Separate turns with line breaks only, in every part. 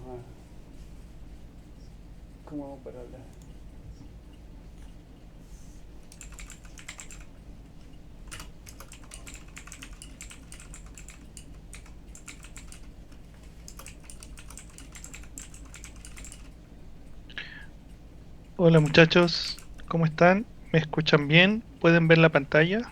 Ah, ¿cómo hago para hablar?
Hola muchachos, ¿cómo están? ¿Me escuchan bien? ¿Pueden ver la pantalla?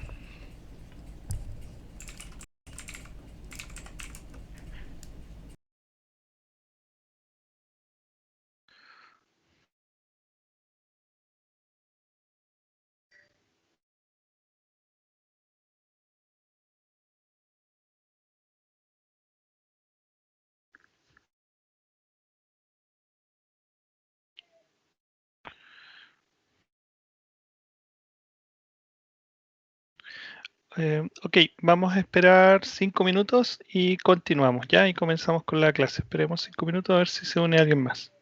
Ok, vamos a esperar 5 minutos y continuamos ya y comenzamos con la clase. Esperemos 5 minutos a ver si se une alguien más.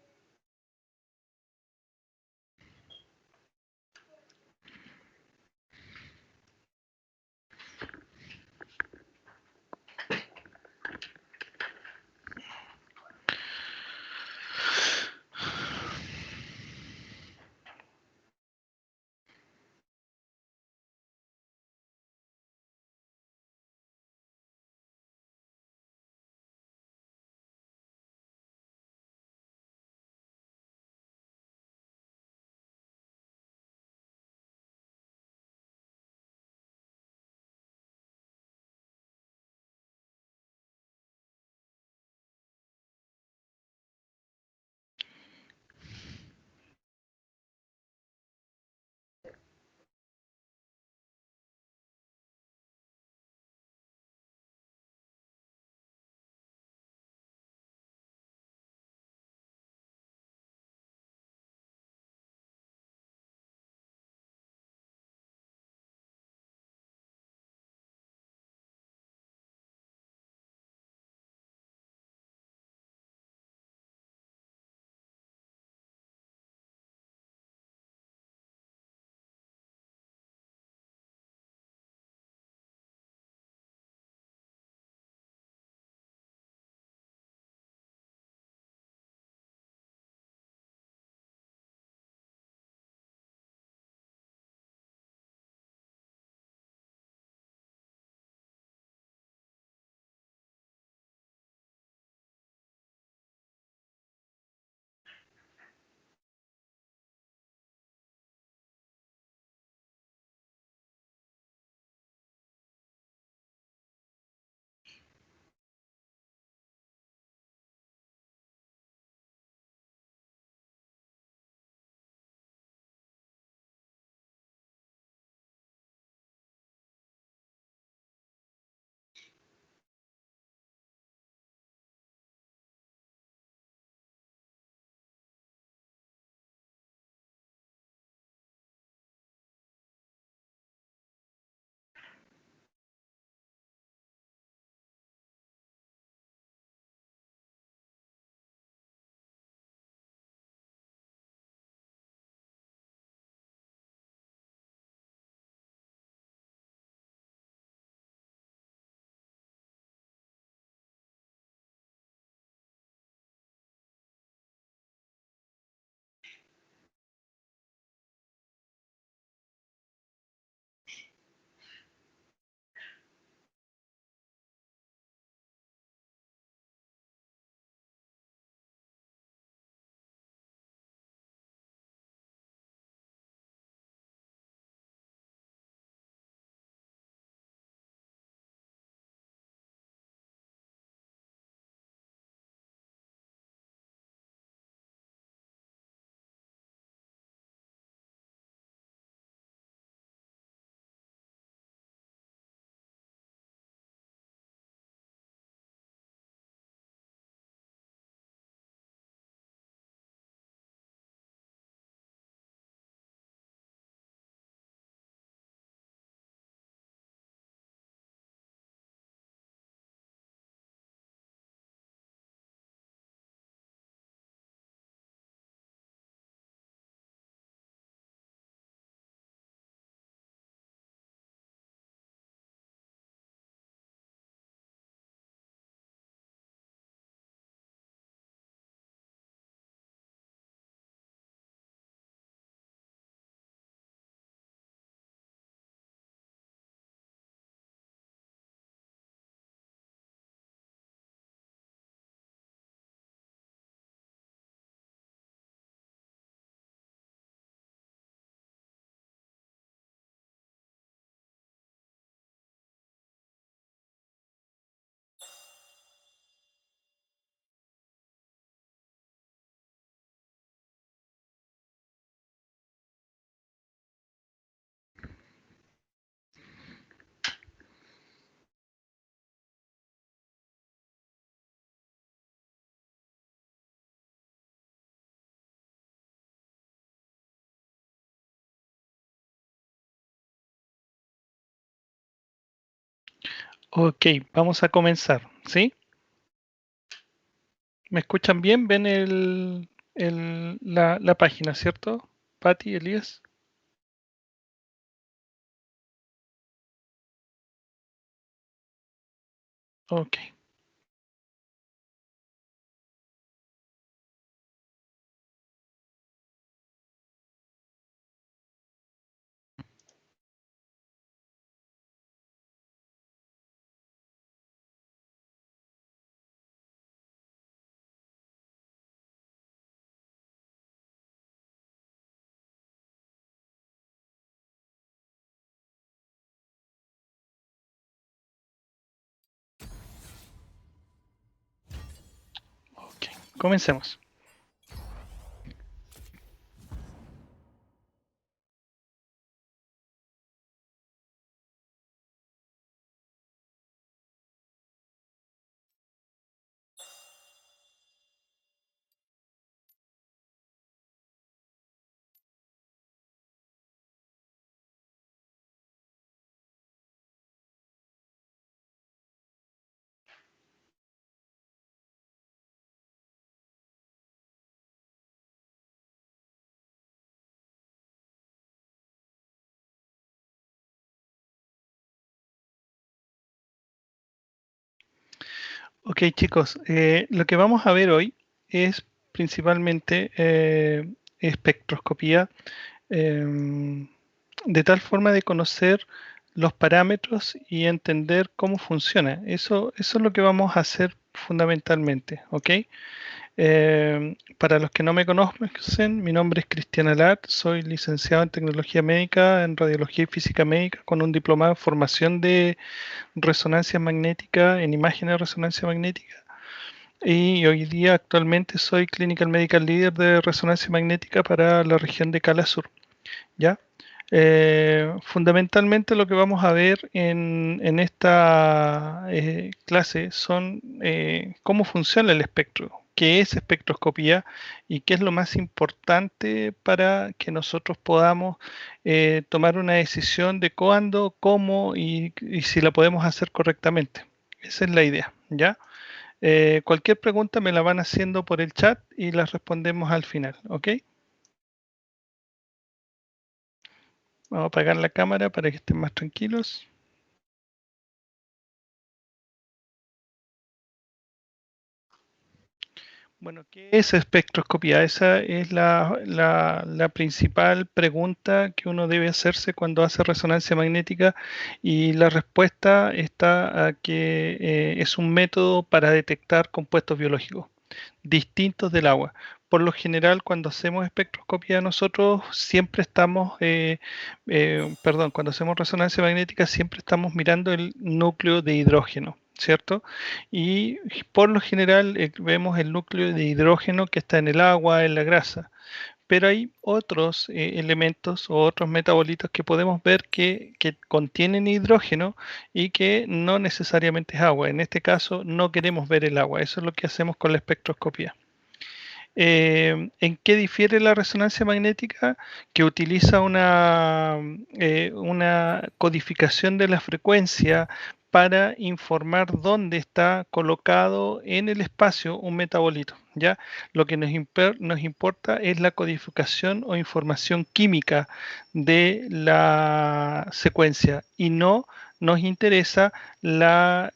Ok, vamos a comenzar, ¿sí? ¿Me escuchan bien? ¿Ven la página, cierto? Patti, Elías. Ok, ok. Comencemos. Ok, chicos, lo que vamos a ver hoy es principalmente espectroscopía, de tal forma de conocer los parámetros y entender cómo funciona. Eso es lo que vamos a hacer fundamentalmente, ¿ok? Para los que no me conocen, mi nombre es Cristian Alat, soy licenciado en Tecnología Médica, en Radiología y Física Médica, con un diplomado en formación de resonancia magnética, en imágenes de resonancia magnética. Y hoy día actualmente soy Clinical Medical Leader de resonancia magnética para la región de Cala Sur, ¿ya? Fundamentalmente lo que vamos a ver en esta clase son cómo funciona el espectro, qué es espectroscopía y qué es lo más importante para que nosotros podamos tomar una decisión de cuándo, cómo y si la podemos hacer correctamente. Esa es la idea, ¿ya? Cualquier pregunta me la van haciendo por el chat y las respondemos al final, ¿ok? Vamos a apagar la cámara para que estén más tranquilos. Bueno, ¿qué es espectroscopía? Esa es la principal pregunta que uno debe hacerse cuando hace resonancia magnética y la respuesta está a que es un método para detectar compuestos biológicos distintos del agua. Por lo general, cuando hacemos espectroscopía nosotros siempre estamos, perdón, cuando hacemos resonancia magnética siempre estamos mirando el núcleo de hidrógeno, ¿cierto? Y por lo general vemos el núcleo de hidrógeno que está en el agua, en la grasa. Pero hay otros elementos o otros metabolitos que podemos ver que contienen hidrógeno y que no necesariamente es agua. En este caso no queremos ver el agua. Eso es lo que hacemos con la espectroscopía. ¿En qué difiere la resonancia magnética? Que utiliza una codificación de la frecuencia para informar dónde está colocado en el espacio un metabolito. ¿Ya? Lo que nos importa es la codificación o información química de la secuencia y no nos interesa la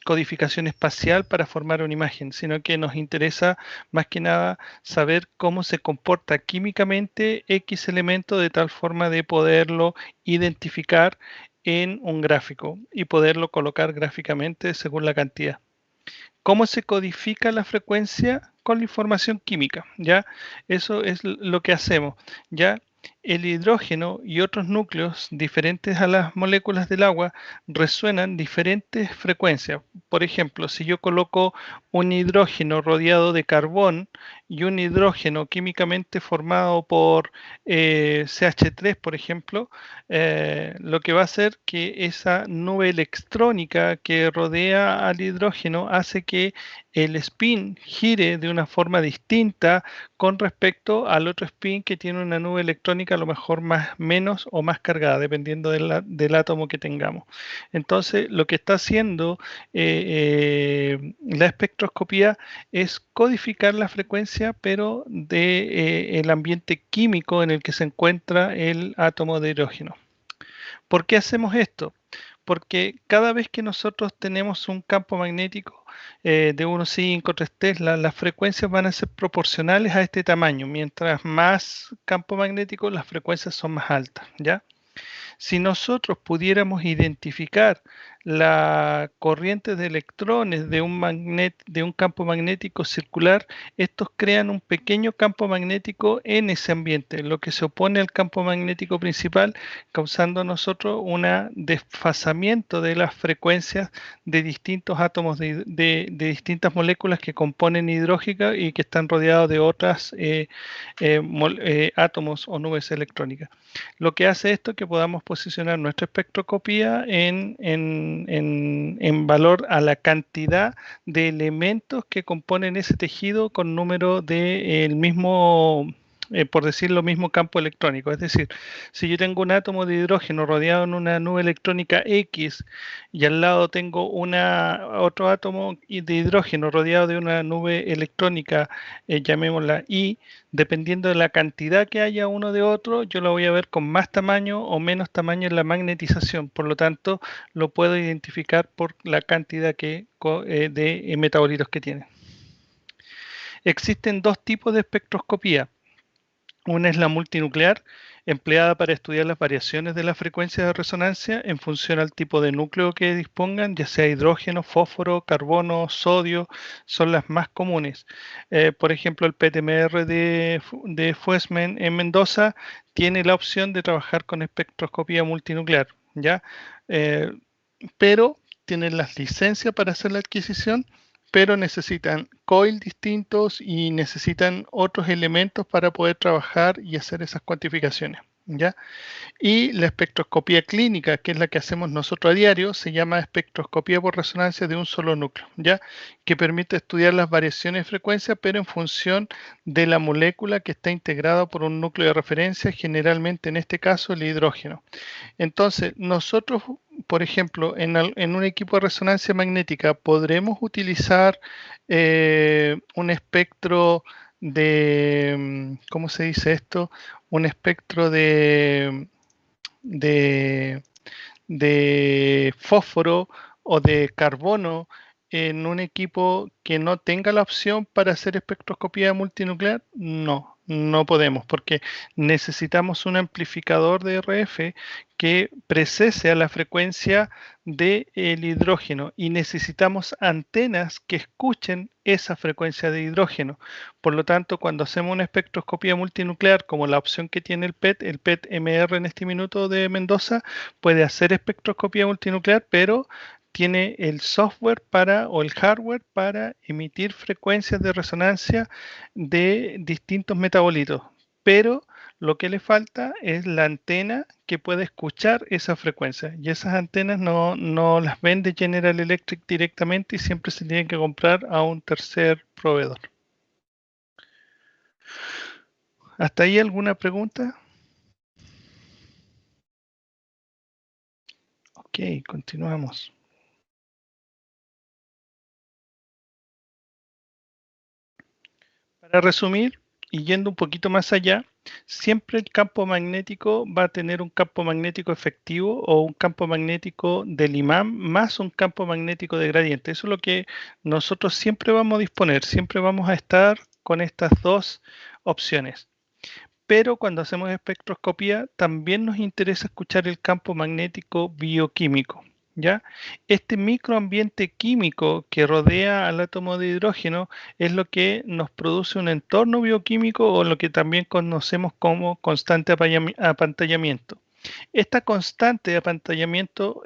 codificación espacial para formar una imagen, sino que nos interesa más que nada saber cómo se comporta químicamente X elemento de tal forma de poderlo identificar en un gráfico y poderlo colocar gráficamente según la cantidad. ¿Cómo se codifica la frecuencia? Con la información química, ¿ya? Eso es lo que hacemos, ¿ya? El hidrógeno y otros núcleos diferentes a las moléculas del agua resuenan diferentes frecuencias. Por ejemplo, si yo coloco un hidrógeno rodeado de carbón y un hidrógeno químicamente formado por CH3, por ejemplo, lo que va a hacer que esa nube electrónica que rodea al hidrógeno hace que el spin gire de una forma distinta con respecto al otro spin que tiene una nube electrónica a lo mejor menos o más cargada, dependiendo del átomo que tengamos. Entonces, lo que está haciendo la espectroscopía es codificar la frecuencia, pero de el ambiente químico en el que se encuentra el átomo de hidrógeno. ¿Por qué hacemos esto? Porque cada vez que nosotros tenemos un campo magnético de 1,5, 3 Tesla, las frecuencias van a ser proporcionales a este tamaño. Mientras más campo magnético, las frecuencias son más altas, ¿ya? Si nosotros pudiéramos identificar la corriente de electrones de un campo magnético circular, estos crean un pequeño campo magnético en ese ambiente, lo que se opone al campo magnético principal, causando a nosotros un desfasamiento de las frecuencias de distintos átomos de distintas moléculas que componen hidrógeno y que están rodeados de otras átomos o nubes electrónicas. Lo que hace esto es que podamos posicionar nuestra espectroscopía en valor a la cantidad de elementos que componen ese tejido con número del mismo, por decir lo mismo, campo electrónico. Es decir, si yo tengo un átomo de hidrógeno rodeado en una nube electrónica X y al lado tengo otro átomo de hidrógeno rodeado de una nube electrónica, llamémosla Y, dependiendo de la cantidad que haya uno de otro, yo lo voy a ver con más tamaño o menos tamaño en la magnetización. Por lo tanto, lo puedo identificar por la cantidad de metabolitos que tiene. Existen dos tipos de espectroscopía. Una es la multinuclear, empleada para estudiar las variaciones de la frecuencia de resonancia en función al tipo de núcleo que dispongan, ya sea hidrógeno, fósforo, carbono, sodio, son las más comunes. Por ejemplo, el PTMR de Fuesmen en Mendoza tiene la opción de trabajar con espectroscopía multinuclear, ¿ya? Pero tienen las licencias para hacer la adquisición, pero necesitan coil distintos y necesitan otros elementos para poder trabajar y hacer esas cuantificaciones, ¿ya? Y la espectroscopía clínica, que es la que hacemos nosotros a diario, se llama espectroscopía por resonancia de un solo núcleo, ¿ya? Que permite estudiar las variaciones de frecuencia, pero en función de la molécula que está integrada por un núcleo de referencia, generalmente en este caso el hidrógeno. Entonces, nosotros, por ejemplo, en un equipo de resonancia magnética, podremos utilizar un espectro ¿cómo se dice esto? Un espectro de, de fósforo o de carbono en un equipo que no tenga la opción para hacer espectroscopía multinuclear. No, no podemos, porque necesitamos un amplificador de RF que precese a la frecuencia del hidrógeno y necesitamos antenas que escuchen esa frecuencia de hidrógeno. Por lo tanto, cuando hacemos una espectroscopía multinuclear, como la opción que tiene el PET-MR en este minuto de Mendoza, puede hacer espectroscopía multinuclear, pero tiene el software o el hardware para emitir frecuencias de resonancia de distintos metabolitos, pero lo que le falta es la antena que puede escuchar esa frecuencia, y esas antenas no las vende General Electric directamente y siempre se tienen que comprar a un tercer proveedor. ¿Hasta ahí alguna pregunta? Ok, continuamos. Para resumir, y yendo un poquito más allá, siempre el campo magnético va a tener un campo magnético efectivo o un campo magnético del imán más un campo magnético de gradiente. Eso es lo que nosotros siempre vamos a disponer, siempre vamos a estar con estas dos opciones. Pero cuando hacemos espectroscopía también nos interesa escuchar el campo magnético bioquímico, ¿ya? Este microambiente químico que rodea al átomo de hidrógeno es lo que nos produce un entorno bioquímico o lo que también conocemos como constante apantallamiento. Esta constante de apantallamiento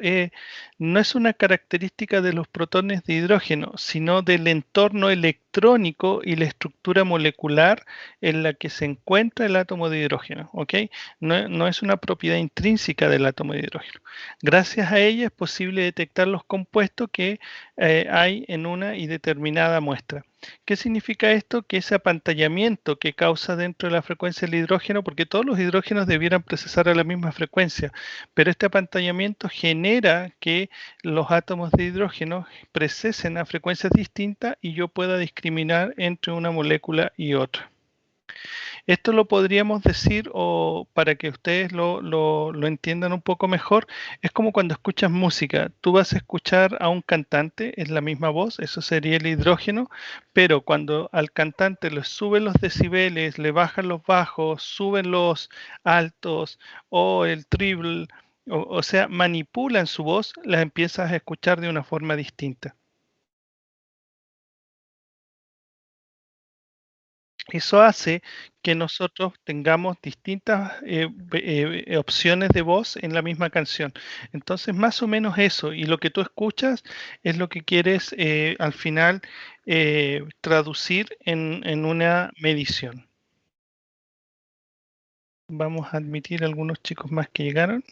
no es una característica de los protones de hidrógeno, sino del entorno electrónico y la estructura molecular en la que se encuentra el átomo de hidrógeno, ¿ok? No es una propiedad intrínseca del átomo de hidrógeno. Gracias a ella es posible detectar los compuestos que hay en una y determinada muestra. ¿Qué significa esto? Que ese apantallamiento que causa dentro de la frecuencia del hidrógeno, porque todos los hidrógenos debieran procesar a la misma frecuencia, pero este apantallamiento genera que los átomos de hidrógeno procesen a frecuencias distintas y yo pueda discriminar entre una molécula y otra. Esto lo podríamos decir, o para que ustedes lo entiendan un poco mejor, es como cuando escuchas música. Tú vas a escuchar a un cantante, es la misma voz, eso sería el hidrógeno, pero cuando al cantante le suben los decibeles, le bajan los bajos, suben los altos o el treble, o sea, manipulan su voz, la empiezas a escuchar de una forma distinta. Eso hace que nosotros tengamos distintas opciones de voz en la misma canción. Entonces, más o menos eso, y lo que tú escuchas es lo que quieres al final traducir en una medición. Vamos a admitir algunos chicos más que llegaron.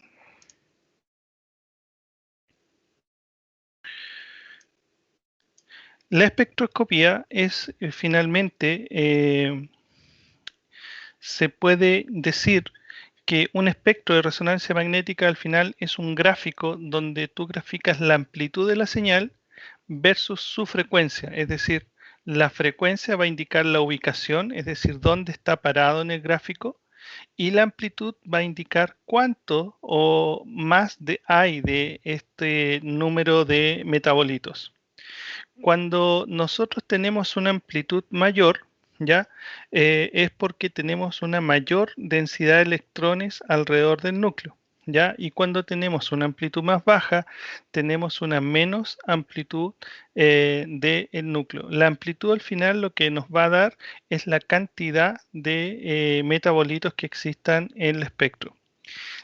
La espectroscopía es finalmente, se puede decir que un espectro de resonancia magnética al final es un gráfico donde tú graficas la amplitud de la señal versus su frecuencia, es decir, la frecuencia va a indicar la ubicación, es decir, dónde está parado en el gráfico, y la amplitud va a indicar cuánto o más hay de este número de metabolitos. Cuando nosotros tenemos una amplitud mayor, ¿ya? Es porque tenemos una mayor densidad de electrones alrededor del núcleo, ¿ya? Y cuando tenemos una amplitud más baja, tenemos una menos amplitud del núcleo. La amplitud al final lo que nos va a dar es la cantidad de metabolitos que existan en el espectro.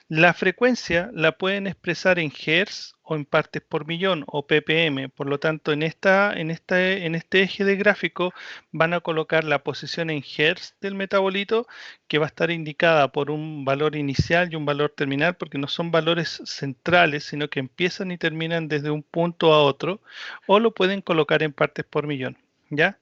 La frecuencia la pueden expresar en hertz o en partes por millón o ppm. Por lo tanto, en este eje de gráfico van a colocar la posición en hertz del metabolito, que va a estar indicada por un valor inicial y un valor terminal, porque no son valores centrales, sino que empiezan y terminan desde un punto a otro, o lo pueden colocar en partes por millón. ¿Ya?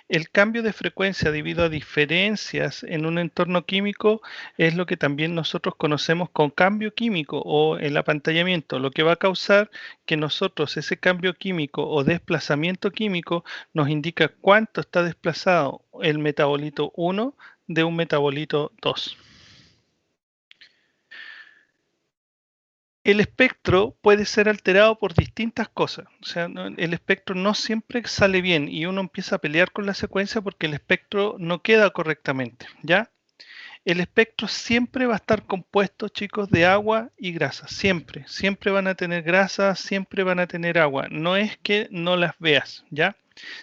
El cambio de frecuencia debido a diferencias en un entorno químico es lo que también nosotros conocemos con cambio químico o el apantallamiento, lo que va a causar que nosotros ese cambio químico o desplazamiento químico nos indica cuánto está desplazado el metabolito 1 de un metabolito 2. El espectro puede ser alterado por distintas cosas. O sea, el espectro no siempre sale bien y uno empieza a pelear con la secuencia porque el espectro no queda correctamente, ¿ya? El espectro siempre va a estar compuesto, chicos, de agua y grasa. Siempre. Siempre van a tener grasa, siempre van a tener agua. No es que no las veas, ¿ya?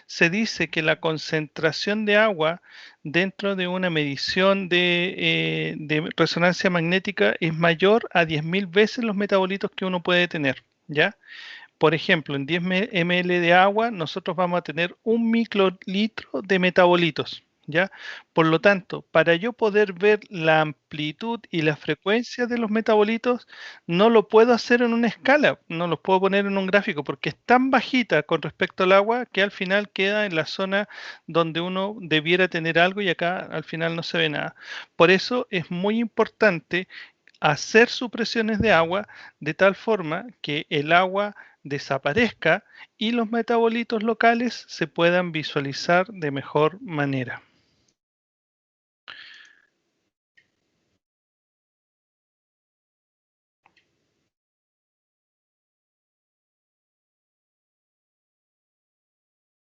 Se dice que la concentración de agua dentro de una medición de resonancia magnética es mayor a 10.000 veces los metabolitos que uno puede tener, ¿ya? Por ejemplo, en 10 ml de agua nosotros vamos a tener 1 microlitro de metabolitos, ¿ya? Por lo tanto, para yo poder ver la amplitud y la frecuencia de los metabolitos, no lo puedo hacer en una escala, no los puedo poner en un gráfico, porque es tan bajita con respecto al agua que al final queda en la zona donde uno debiera tener algo y acá al final no se ve nada. Por eso es muy importante hacer supresiones de agua de tal forma que el agua desaparezca y los metabolitos locales se puedan visualizar de mejor manera.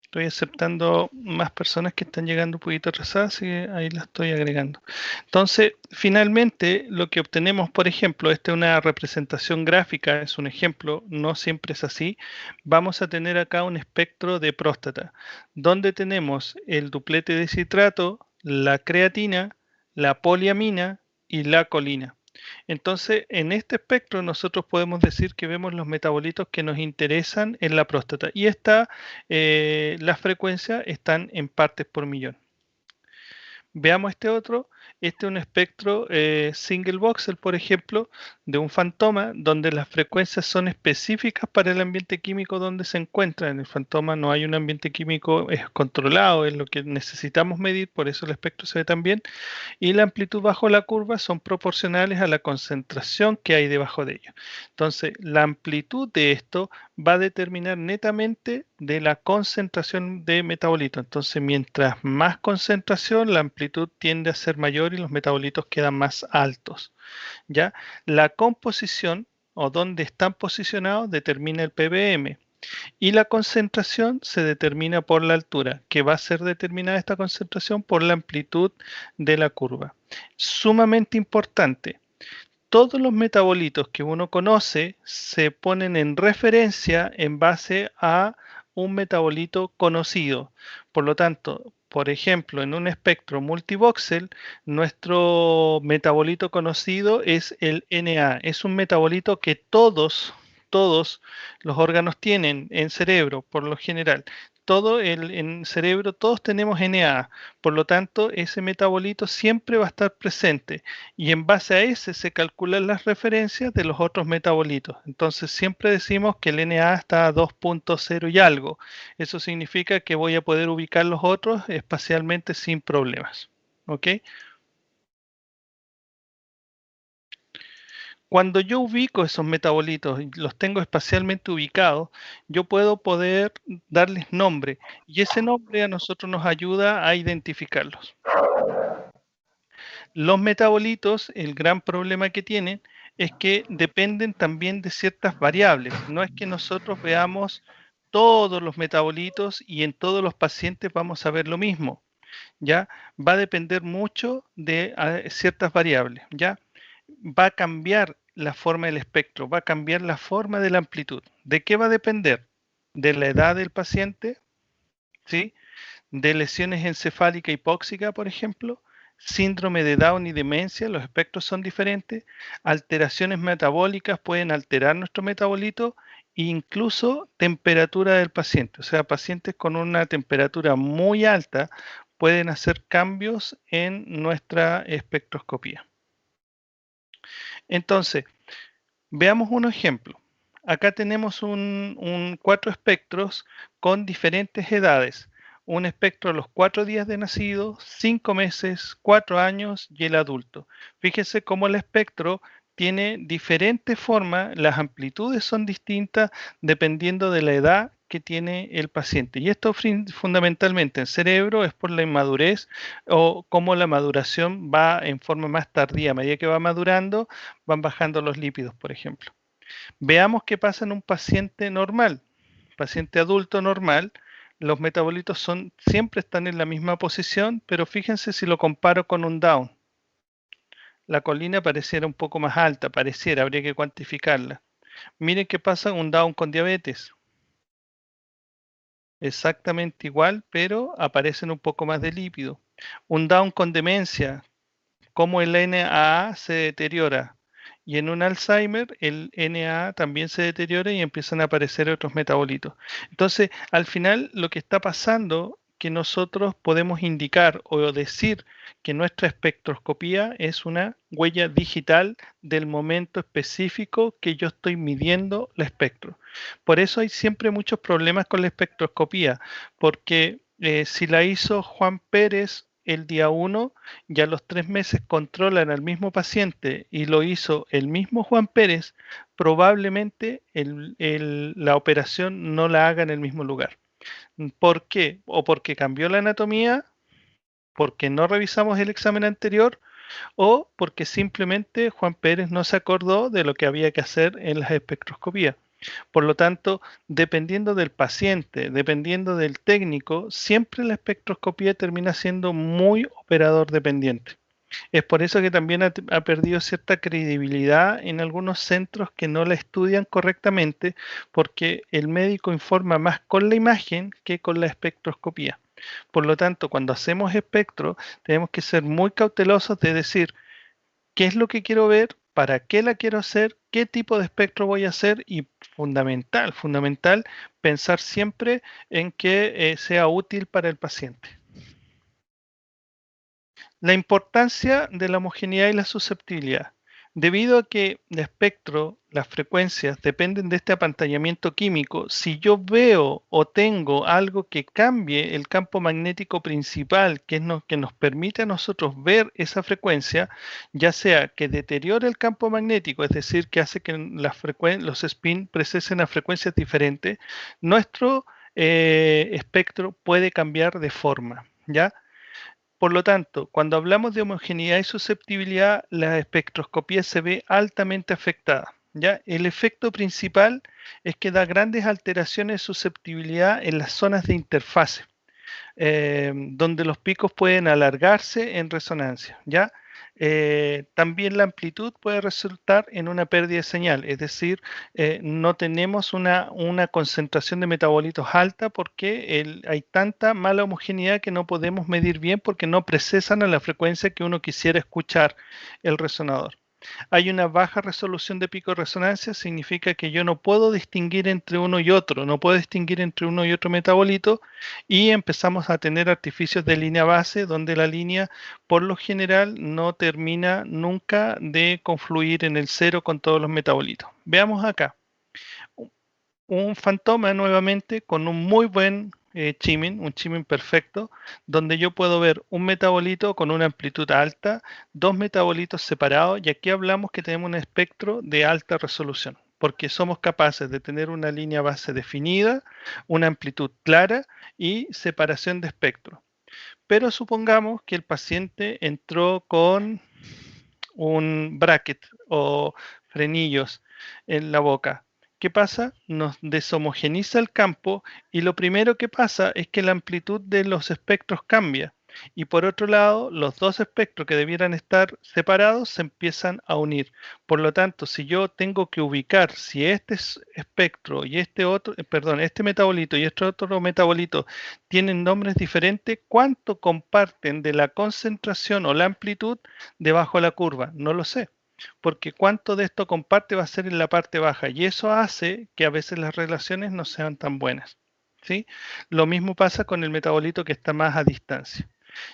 Estoy aceptando más personas que están llegando un poquito atrasadas y ahí las estoy agregando. Entonces, finalmente, lo que obtenemos, por ejemplo, esta es una representación gráfica, es un ejemplo, no siempre es así. Vamos a tener acá un espectro de próstata, donde tenemos el duplete de citrato, la creatina, la poliamina y la colina. Entonces, en este espectro nosotros podemos decir que vemos los metabolitos que nos interesan en la próstata y las frecuencias están en partes por millón. Veamos este otro. Este es un espectro single voxel, por ejemplo, de un fantoma, donde las frecuencias son específicas para el ambiente químico donde se encuentra. En el fantoma no hay un ambiente químico controlado, es lo que necesitamos medir, por eso el espectro se ve tan bien. Y la amplitud bajo la curva son proporcionales a la concentración que hay debajo de ello. Entonces, la amplitud de esto va a determinar netamente de la concentración de metabolitos. Entonces, mientras más concentración, la amplitud tiende a ser mayor y los metabolitos quedan más altos. ¿Ya? La composición o dónde están posicionados determina el ppm. Y la concentración se determina por la altura, que va a ser determinada esta concentración por la amplitud de la curva. Sumamente importante. Todos los metabolitos que uno conoce se ponen en referencia en base a un metabolito conocido. Por lo tanto, por ejemplo, en un espectro multivoxel, nuestro metabolito conocido es el Na. Es un metabolito que todos los órganos tienen en cerebro, por lo general. En cerebro todos tenemos Na, por lo tanto ese metabolito siempre va a estar presente y en base a ese se calculan las referencias de los otros metabolitos. Entonces siempre decimos que el Na está a 2.0 y algo. Eso significa que voy a poder ubicar los otros espacialmente sin problemas. ¿Ok? Cuando yo ubico esos metabolitos y los tengo espacialmente ubicados, yo puedo poder darles nombre y ese nombre a nosotros nos ayuda a identificarlos. Los metabolitos, el gran problema que tienen es que dependen también de ciertas variables. No es que nosotros veamos todos los metabolitos y en todos los pacientes vamos a ver lo mismo. ¿Ya? Va a depender mucho de ciertas variables. ¿Ya? Va a cambiar la forma del espectro, va a cambiar la forma de la amplitud. ¿De qué va a depender? De la edad del paciente, ¿sí? De lesiones encefálica hipóxica, por ejemplo, síndrome de Down y demencia, los espectros son diferentes, alteraciones metabólicas pueden alterar nuestro metabolito e incluso temperatura del paciente. O sea, pacientes con una temperatura muy alta pueden hacer cambios en nuestra espectroscopía. Entonces, veamos un ejemplo. Acá tenemos cuatro espectros con diferentes edades. Un espectro a los 4 días de nacido, 5 meses, 4 años y el adulto. Fíjense cómo el espectro tiene diferentes formas, las amplitudes son distintas dependiendo de la edad que tiene el paciente. Y esto fundamentalmente en cerebro es por la inmadurez o cómo la maduración va en forma más tardía. A medida que va madurando, van bajando los lípidos, por ejemplo. Veamos qué pasa en un paciente normal, paciente adulto normal. Los metabolitos siempre están en la misma posición, pero fíjense si lo comparo con un Down. La colina pareciera un poco más alta, habría que cuantificarla. Miren qué pasa un Down con diabetes. Exactamente igual, pero aparecen un poco más de lípido. Un Down con demencia, cómo el NAA se deteriora. Y en un Alzheimer, el NAA también se deteriora y empiezan a aparecer otros metabolitos. Entonces, al final, lo que está pasando, que nosotros podemos indicar o decir que nuestra espectroscopía es una huella digital del momento específico que yo estoy midiendo el espectro. Por eso hay siempre muchos problemas con la espectroscopía, porque si la hizo Juan Pérez el día 1, ya a los 3 meses controlan al mismo paciente y lo hizo el mismo Juan Pérez, probablemente la operación no la haga en el mismo lugar. ¿Por qué? O porque cambió la anatomía, porque no revisamos el examen anterior, o porque simplemente Juan Pérez no se acordó de lo que había que hacer en las espectroscopías. Por lo tanto, dependiendo del paciente, dependiendo del técnico, siempre la espectroscopía termina siendo muy operador dependiente. Es por eso que también ha perdido cierta credibilidad en algunos centros que no la estudian correctamente, porque el médico informa más con la imagen que con la espectroscopía. Por lo tanto, cuando hacemos espectro, tenemos que ser muy cautelosos de decir qué es lo que quiero ver, para qué la quiero hacer, qué tipo de espectro voy a hacer y fundamental, pensar siempre en que sea útil para el paciente. La importancia de la homogeneidad y la susceptibilidad. Debido a que el espectro, las frecuencias dependen de este apantallamiento químico, si yo veo o tengo algo que cambie el campo magnético principal, que, que nos permite a nosotros ver esa frecuencia, ya sea que deteriore el campo magnético, es decir, que hace que los spin procesen a frecuencias diferentes, nuestro espectro puede cambiar de forma, ¿ya? Por lo tanto, cuando hablamos de homogeneidad y susceptibilidad, la espectroscopía se ve altamente afectada. ¿Ya? El efecto principal es que da grandes alteraciones de susceptibilidad en las zonas de interfase, donde los picos pueden alargarse en resonancia. ¿Ya? También la amplitud puede resultar en una pérdida de señal, es decir, no tenemos una concentración de metabolitos alta porque hay tanta mala homogeneidad que no podemos medir bien porque no procesan a la frecuencia que uno quisiera escuchar el resonador. Hay una baja resolución de pico de resonancia, significa que yo no puedo distinguir entre uno y otro, no puedo distinguir entre uno y otro metabolito y empezamos a tener artificios de línea base donde la línea por lo general no termina nunca de confluir en el cero con todos los metabolitos. Veamos acá un fantoma nuevamente con un muy buen un chiming perfecto, donde yo puedo ver un metabolito con una amplitud alta, dos metabolitos separados, y aquí hablamos que tenemos un espectro de alta resolución, porque somos capaces de tener una línea base definida, una amplitud clara y separación de espectro. Pero supongamos que el paciente entró con un bracket o frenillos en la boca. ¿Qué pasa? Nos deshomogeniza el campo y lo primero que pasa es que la amplitud de los espectros cambia. Y por otro lado, los dos espectros que debieran estar separados se empiezan a unir. Por lo tanto, si yo tengo que ubicar si este espectro y este otro, perdón, este metabolito y este otro metabolito tienen nombres diferentes, ¿cuánto comparten de la concentración o la amplitud debajo de la curva? No lo sé, porque cuánto de esto comparte va a ser en la parte baja y eso hace que a veces las relaciones no sean tan buenas. ¿Sí? Lo mismo pasa con el metabolito que está más a distancia.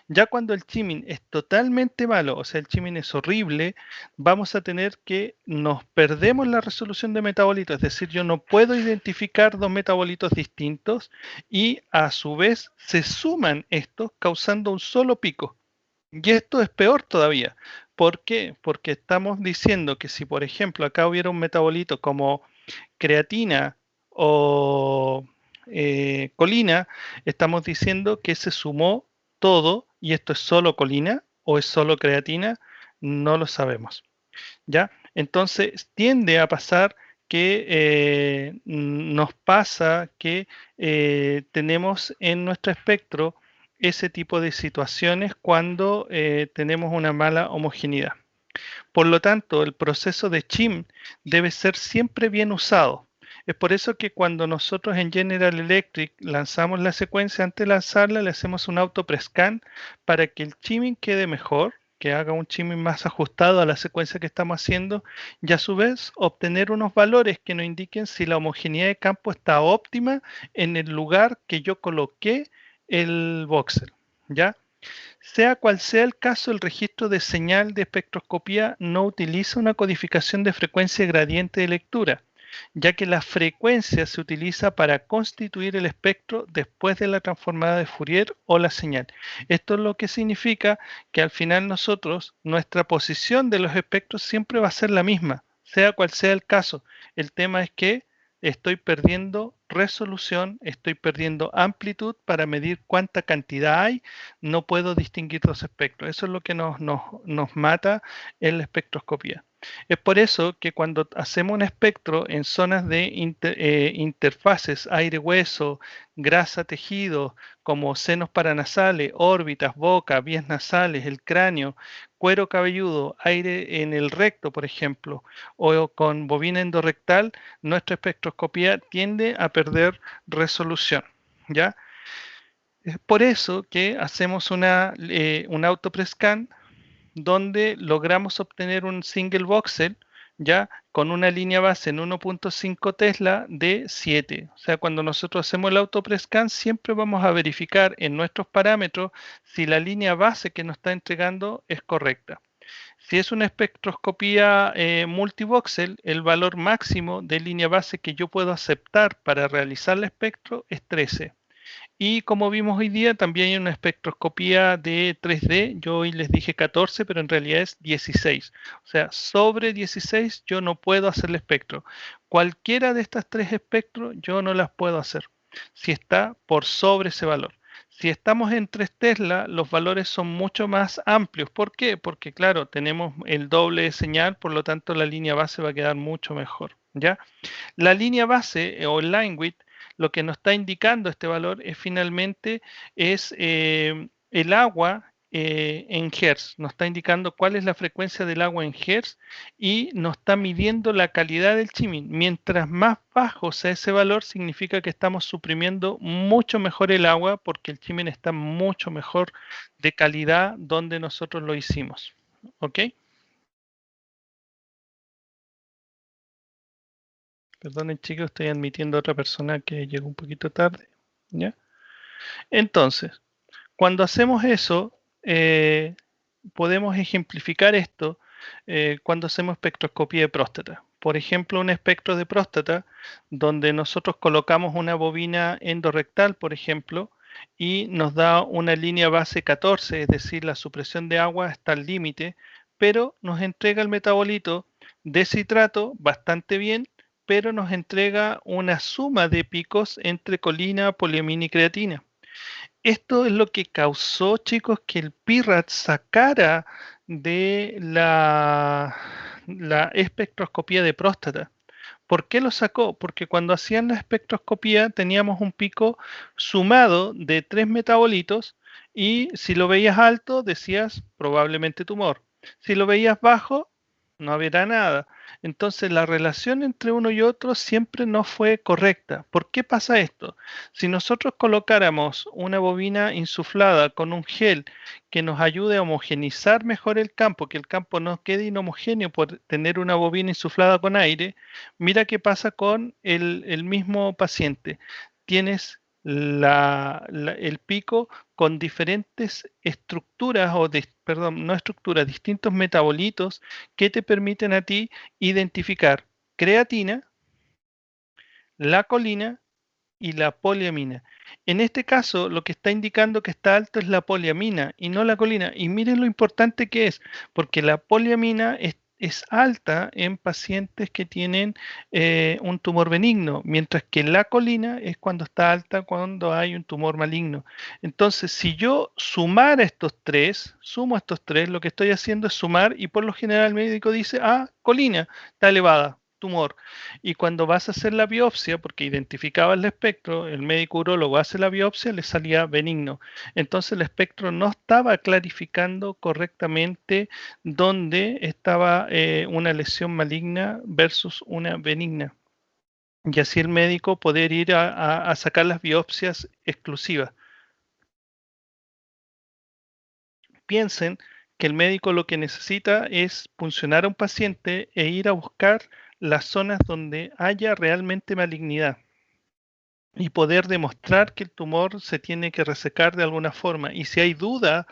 Ya cuando el chiming es totalmente malo, o sea, el chiming es horrible, vamos a tener que nos perdemos la resolución de metabolitos, es decir, yo no puedo identificar dos metabolitos distintos y a su vez se suman estos causando un solo pico. Y esto es peor todavía. ¿Por qué? Porque estamos diciendo que si, por ejemplo, acá hubiera un metabolito como creatina o colina, estamos diciendo que se sumó todo y esto es solo colina o es solo creatina, no lo sabemos. ¿Ya? Entonces tiende a pasar que nos pasa que tenemos en nuestro espectro ese tipo de situaciones cuando tenemos una mala homogeneidad. Por lo tanto, el proceso de CHIM debe ser siempre bien usado. Es por eso que cuando nosotros en General Electric lanzamos la secuencia, antes de lanzarla le hacemos un auto-prescan para que el chiming quede mejor, que haga un chiming más ajustado a la secuencia que estamos haciendo y a su vez obtener unos valores que nos indiquen si la homogeneidad de campo está óptima en el lugar que yo coloqué el voxel. ¿Ya? Sea cual sea el caso, el registro de señal de espectroscopía no utiliza una codificación de frecuencia gradiente de lectura, ya que la frecuencia se utiliza para constituir el espectro después de la transformada de Fourier o la señal. Esto es lo que significa que al final nosotros, nuestra posición de los espectros siempre va a ser la misma, sea cual sea el caso. El tema es que estoy perdiendo resolución, estoy perdiendo amplitud para medir cuánta cantidad hay, no puedo distinguir los espectros. Eso es lo que nos mata en la espectroscopía. Es por eso que cuando hacemos un espectro en zonas de interfaces aire-hueso, grasa-tejido, como senos paranasales, órbitas, boca, vías nasales, el cráneo, cuero cabelludo, aire en el recto, por ejemplo, o con bobina endorrectal, nuestra espectroscopía tiende a perder resolución. ¿Ya? Es por eso que hacemos un autoprescan donde logramos obtener un single voxel, ya con una línea base en 1.5 Tesla de 7. O sea, cuando nosotros hacemos el autoprescan, siempre vamos a verificar en nuestros parámetros si la línea base que nos está entregando es correcta. Si es una espectroscopía multivoxel, el valor máximo de línea base que yo puedo aceptar para realizar el espectro es 13. Y como vimos hoy día, también hay una espectroscopía de 3D. Yo hoy les dije 14, pero en realidad es 16. O sea, sobre 16 yo no puedo hacer el espectro. Cualquiera de estas tres espectros yo no las puedo hacer si está por sobre ese valor. Si estamos en 3 Tesla, los valores son mucho más amplios. ¿Por qué? Porque, claro, tenemos el doble de señal, por lo tanto la línea base va a quedar mucho mejor. ¿Ya? La línea base o el line width, lo que nos está indicando este valor es finalmente el agua en hertz. Nos está indicando cuál es la frecuencia del agua en hertz y nos está midiendo la calidad del chiming. Mientras más bajo sea ese valor, significa que estamos suprimiendo mucho mejor el agua porque el chiming está mucho mejor de calidad donde nosotros lo hicimos. ¿Ok? Perdonen chicos, estoy admitiendo a otra persona que llegó un poquito tarde. ¿Ya? Entonces, cuando hacemos eso, podemos ejemplificar esto cuando hacemos espectroscopía de próstata. Por ejemplo, un espectro de próstata donde nosotros colocamos una bobina endorrectal, por ejemplo, y nos da una línea base 14, es decir, la supresión de agua está al límite, pero nos entrega el metabolito de citrato bastante bien, pero nos entrega una suma de picos entre colina, poliamina y creatina. Esto es lo que causó, chicos, que el PIRAT sacara de la espectroscopía de próstata. ¿Por qué lo sacó? Porque cuando hacían la espectroscopía teníamos un pico sumado de 3 metabolitos y si lo veías alto decías probablemente tumor. Si lo veías bajo, no había nada. Entonces la relación entre uno y otro siempre no fue correcta. ¿Por qué pasa esto? Si nosotros colocáramos una bobina insuflada con un gel que nos ayude a homogenizar mejor el campo, que el campo no quede inhomogéneo por tener una bobina insuflada con aire, mira qué pasa con el mismo paciente. Tienes el pico con diferentes estructuras, perdón, no estructuras, distintos metabolitos que te permiten a ti identificar creatina, la colina y la poliamina. En este caso, lo que está indicando que está alto es la poliamina y no la colina. Y miren lo importante que es, porque la poliamina es alta en pacientes que tienen un tumor benigno, mientras que la colina es cuando está alta cuando hay un tumor maligno. Entonces, si yo sumara sumo estos tres, lo que estoy haciendo es sumar y por lo general el médico dice, ah, colina, está elevada, tumor. Y cuando vas a hacer la biopsia, porque identificaba el espectro, el médico urólogo hace la biopsia, le salía benigno. Entonces el espectro no estaba clarificando correctamente dónde estaba una lesión maligna versus una benigna. Y así el médico poder ir a sacar las biopsias exclusivas. Piensen que el médico lo que necesita es puncionar a un paciente e ir a buscar las zonas donde haya realmente malignidad y poder demostrar que el tumor se tiene que resecar de alguna forma. Y si hay duda,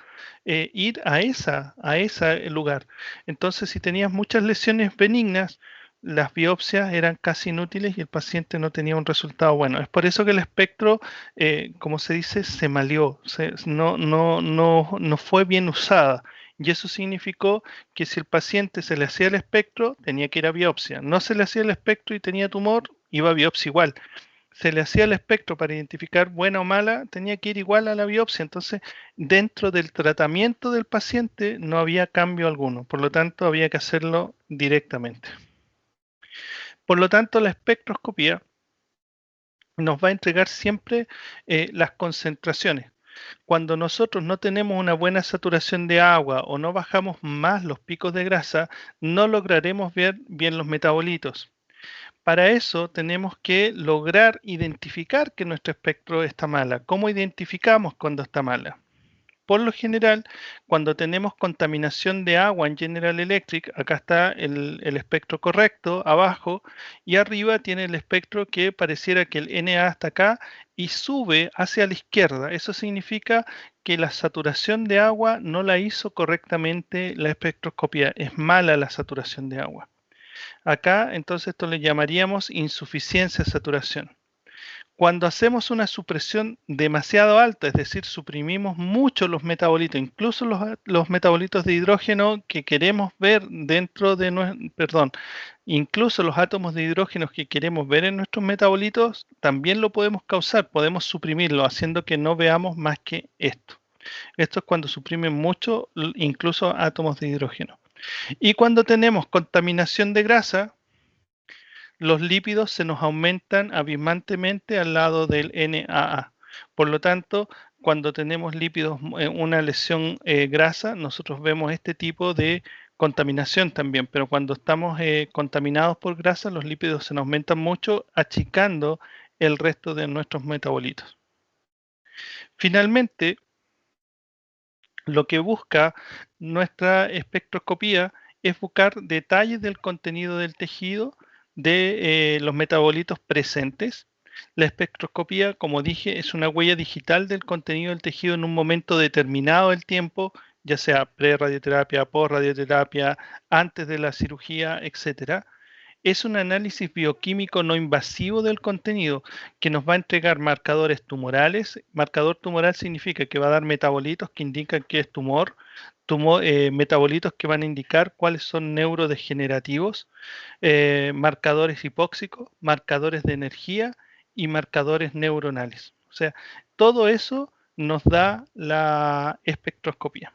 ir a ese lugar. Entonces, si tenías muchas lesiones benignas, las biopsias eran casi inútiles y el paciente no tenía un resultado bueno. Es por eso que el espectro, como se dice, se maleó, no fue bien usada. Y eso significó que si el paciente se le hacía el espectro, tenía que ir a biopsia. No se le hacía el espectro y tenía tumor, iba a biopsia igual. Se le hacía el espectro para identificar buena o mala, tenía que ir igual a la biopsia. Entonces, dentro del tratamiento del paciente no había cambio alguno. Por lo tanto, había que hacerlo directamente. Por lo tanto, la espectroscopía nos va a entregar siempre las concentraciones. Cuando nosotros no tenemos una buena saturación de agua o no bajamos más los picos de grasa, no lograremos ver bien los metabolitos. Para eso tenemos que lograr identificar que nuestro espectro está mala. ¿Cómo identificamos cuando está mala? por lo general, cuando tenemos contaminación de agua en General Electric, acá está el espectro correcto, abajo, y arriba tiene el espectro que pareciera que el Na está acá y sube hacia la izquierda. Eso significa que la saturación de agua no la hizo correctamente la espectroscopía. Es mala la saturación de agua. Acá, entonces, esto le llamaríamos insuficiencia de saturación. Cuando hacemos una supresión demasiado alta, es decir, suprimimos mucho los metabolitos, incluso los metabolitos de hidrógeno que queremos ver dentro de incluso los átomos de hidrógeno que queremos ver en nuestros metabolitos, también lo podemos causar, podemos suprimirlo, haciendo que no veamos más que esto. Esto es cuando suprimen mucho, incluso átomos de hidrógeno. Y cuando tenemos contaminación de grasa, los lípidos se nos aumentan abismantemente al lado del NAA. Por lo tanto, cuando tenemos lípidos, una lesión grasa, nosotros vemos este tipo de contaminación también, pero cuando estamos contaminados por grasa, los lípidos se nos aumentan mucho, achicando el resto de nuestros metabolitos. Finalmente, lo que busca nuestra espectroscopía es buscar detalles del contenido del tejido, de los metabolitos presentes. La espectroscopía, como dije, es una huella digital del contenido del tejido en un momento determinado del tiempo, ya sea pre-radioterapia, post-radioterapia, antes de la cirugía, etcétera. Es un análisis bioquímico no invasivo del contenido que nos va a entregar marcadores tumorales. Marcador tumoral significa que va a dar metabolitos que indican que es tumor, metabolitos que van a indicar cuáles son neurodegenerativos, marcadores hipóxicos, marcadores de energía y marcadores neuronales. O sea, todo eso nos da la espectroscopía.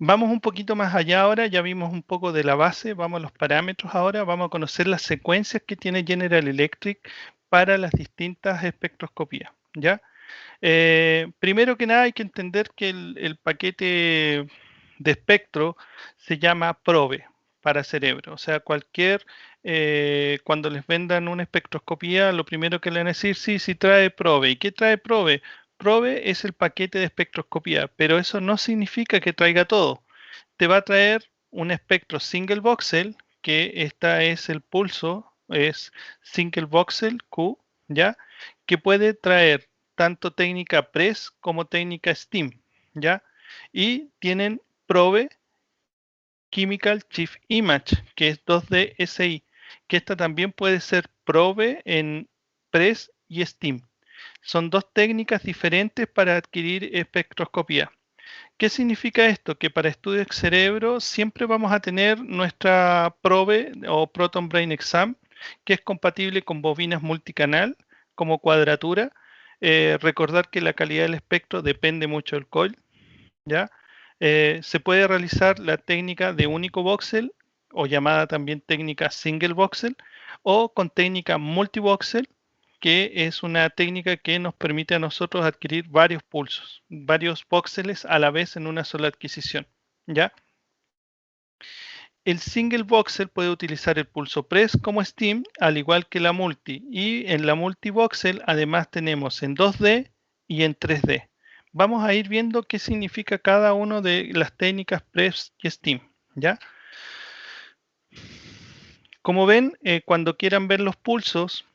Vamos un poquito más allá ahora, ya vimos un poco de la base, vamos a los parámetros ahora, vamos a conocer las secuencias que tiene General Electric para las distintas espectroscopías, ¿ya? Primero que nada hay que entender que el paquete de espectro se llama PROBE para cerebro, o sea, cuando les vendan una espectroscopía, lo primero que le van a decir, sí trae PROBE. ¿Y qué trae PROBE? PROBE es el paquete de espectroscopía, pero eso no significa que traiga todo. Te va a traer un espectro single voxel, que esta es el pulso, es single voxel Q, ¿ya? Que puede traer tanto técnica PRES como técnica STEAM, ¿ya? Y tienen PROBE Chemical Chief Image, que es 2D SI, que esta también puede ser PROBE en PRES y STEAM. Son dos técnicas diferentes para adquirir espectroscopía. ¿Qué significa esto? Que para estudios de cerebro siempre vamos a tener nuestra PROBE o Proton Brain Exam, que es compatible con bobinas multicanal como cuadratura. Recordar que la calidad del espectro depende mucho del coil, ¿ya? Se puede realizar la técnica de único voxel o llamada también técnica single voxel o con técnica multivoxel, que es una técnica que nos permite a nosotros adquirir varios pulsos, varios voxeles a la vez en una sola adquisición, ¿ya? El single voxel puede utilizar el pulso PRES como STEAM, al igual que la multi. Y en la multivoxel además tenemos en 2D y en 3D. Vamos a ir viendo qué significa cada una de las técnicas PRES y STEAM, ¿ya? Como ven, cuando quieran ver los pulsos,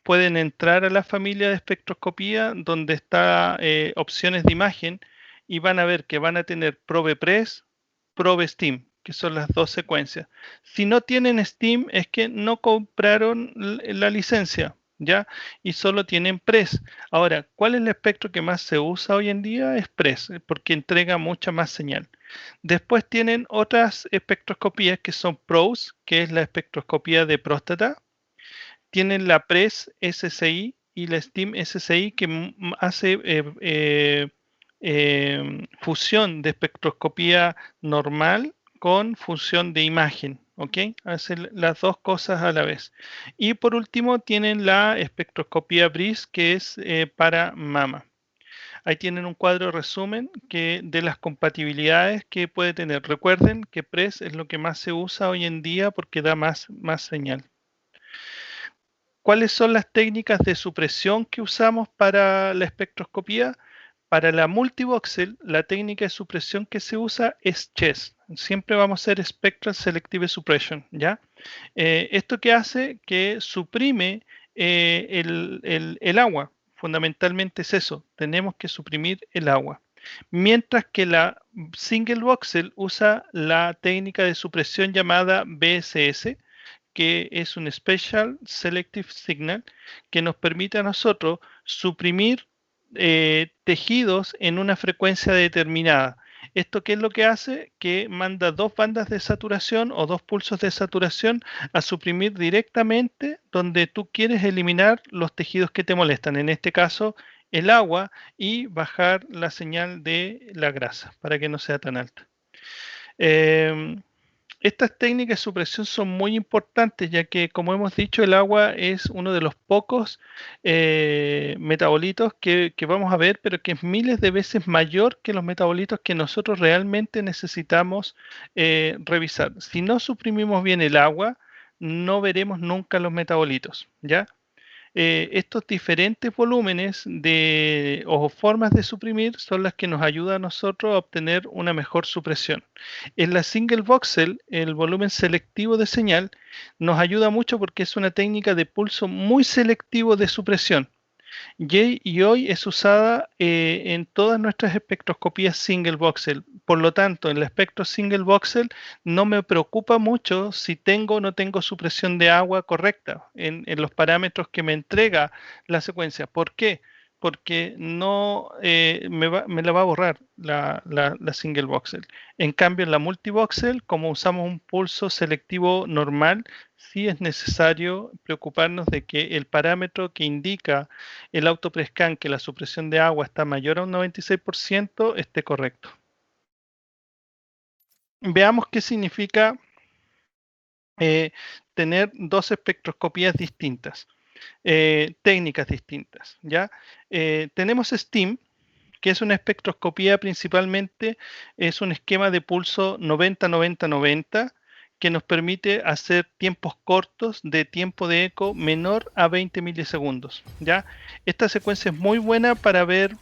pueden entrar a la familia de espectroscopía donde está opciones de imagen y van a ver que van a tener Probe PRES, Probe STEAM, que son las dos secuencias. Si no tienen STEAM es que no compraron la licencia, ¿ya? Y solo tienen PRES. Ahora, ¿cuál es el espectro que más se usa hoy en día? Es PRES, porque entrega mucha más señal. Después tienen otras espectroscopías que son PROS, que es la espectroscopía de próstata. Tienen la PRES SSI y la STEAM SSI que hace fusión de espectroscopía normal con fusión de imagen, ¿ok? Hace las dos cosas a la vez. Y por último tienen la espectroscopía BRIS que es para mama. Ahí tienen un cuadro de resumen de las compatibilidades que puede tener. Recuerden que PRES es lo que más se usa hoy en día porque da más señal. ¿Cuáles son las técnicas de supresión que usamos para la espectroscopía? Para la multivoxel, la técnica de supresión que se usa es CHES. Siempre vamos a hacer Spectral Selective Suppression, ¿ya? ¿Esto qué hace? Que suprime el agua. Fundamentalmente es eso. Tenemos que suprimir el agua. Mientras que la single voxel usa la técnica de supresión llamada BSS, que es un Special Selective Signal, que nos permite a nosotros suprimir tejidos en una frecuencia determinada. ¿Esto qué es lo que hace? Que manda dos bandas de saturación o dos pulsos de saturación a suprimir directamente donde tú quieres eliminar los tejidos que te molestan, en este caso el agua, y bajar la señal de la grasa para que no sea tan alta. Estas técnicas de supresión son muy importantes, ya que, como hemos dicho, el agua es uno de los pocos metabolitos que vamos a ver, pero que es miles de veces mayor que los metabolitos que nosotros realmente necesitamos revisar. Si no suprimimos bien el agua, no veremos nunca los metabolitos, ¿ya? Estos diferentes volúmenes o formas de suprimir son las que nos ayudan a nosotros a obtener una mejor supresión. En la single voxel, el volumen selectivo de señal nos ayuda mucho porque es una técnica de pulso muy selectivo de supresión. Y hoy es usada en todas nuestras espectroscopías single voxel. Por lo tanto, en el espectro single voxel no me preocupa mucho si tengo o no tengo supresión de agua correcta en los parámetros que me entrega la secuencia. ¿Por qué? Porque no me la va a borrar la single voxel. En cambio, en la multivoxel, como usamos un pulso selectivo normal, sí es necesario preocuparnos de que el parámetro que indica el autoprescan que la supresión de agua está mayor a un 96% esté correcto. Veamos qué significa tener dos espectroscopías distintas, técnicas distintas, ¿ya? Tenemos STEAM, que es una espectroscopía principalmente, es un esquema de pulso 90-90-90 que nos permite hacer tiempos cortos de tiempo de eco menor a 20 milisegundos, ¿ya? Esta secuencia es muy buena para ver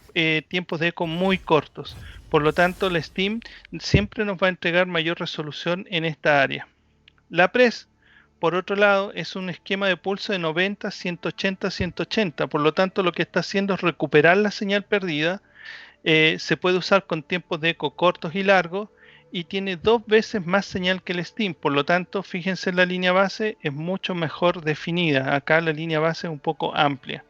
tiempos de eco muy cortos. Por lo tanto, la STEAM siempre nos va a entregar mayor resolución en esta área. La PRES, por otro lado, es un esquema de pulso de 90, 180, 180. Por lo tanto, lo que está haciendo es recuperar la señal perdida. Se puede usar con tiempos de eco cortos y largos y tiene 2 veces más señal que el STEAM. Por lo tanto, fíjense en la línea base, es mucho mejor definida. Acá la línea base es un poco amplia.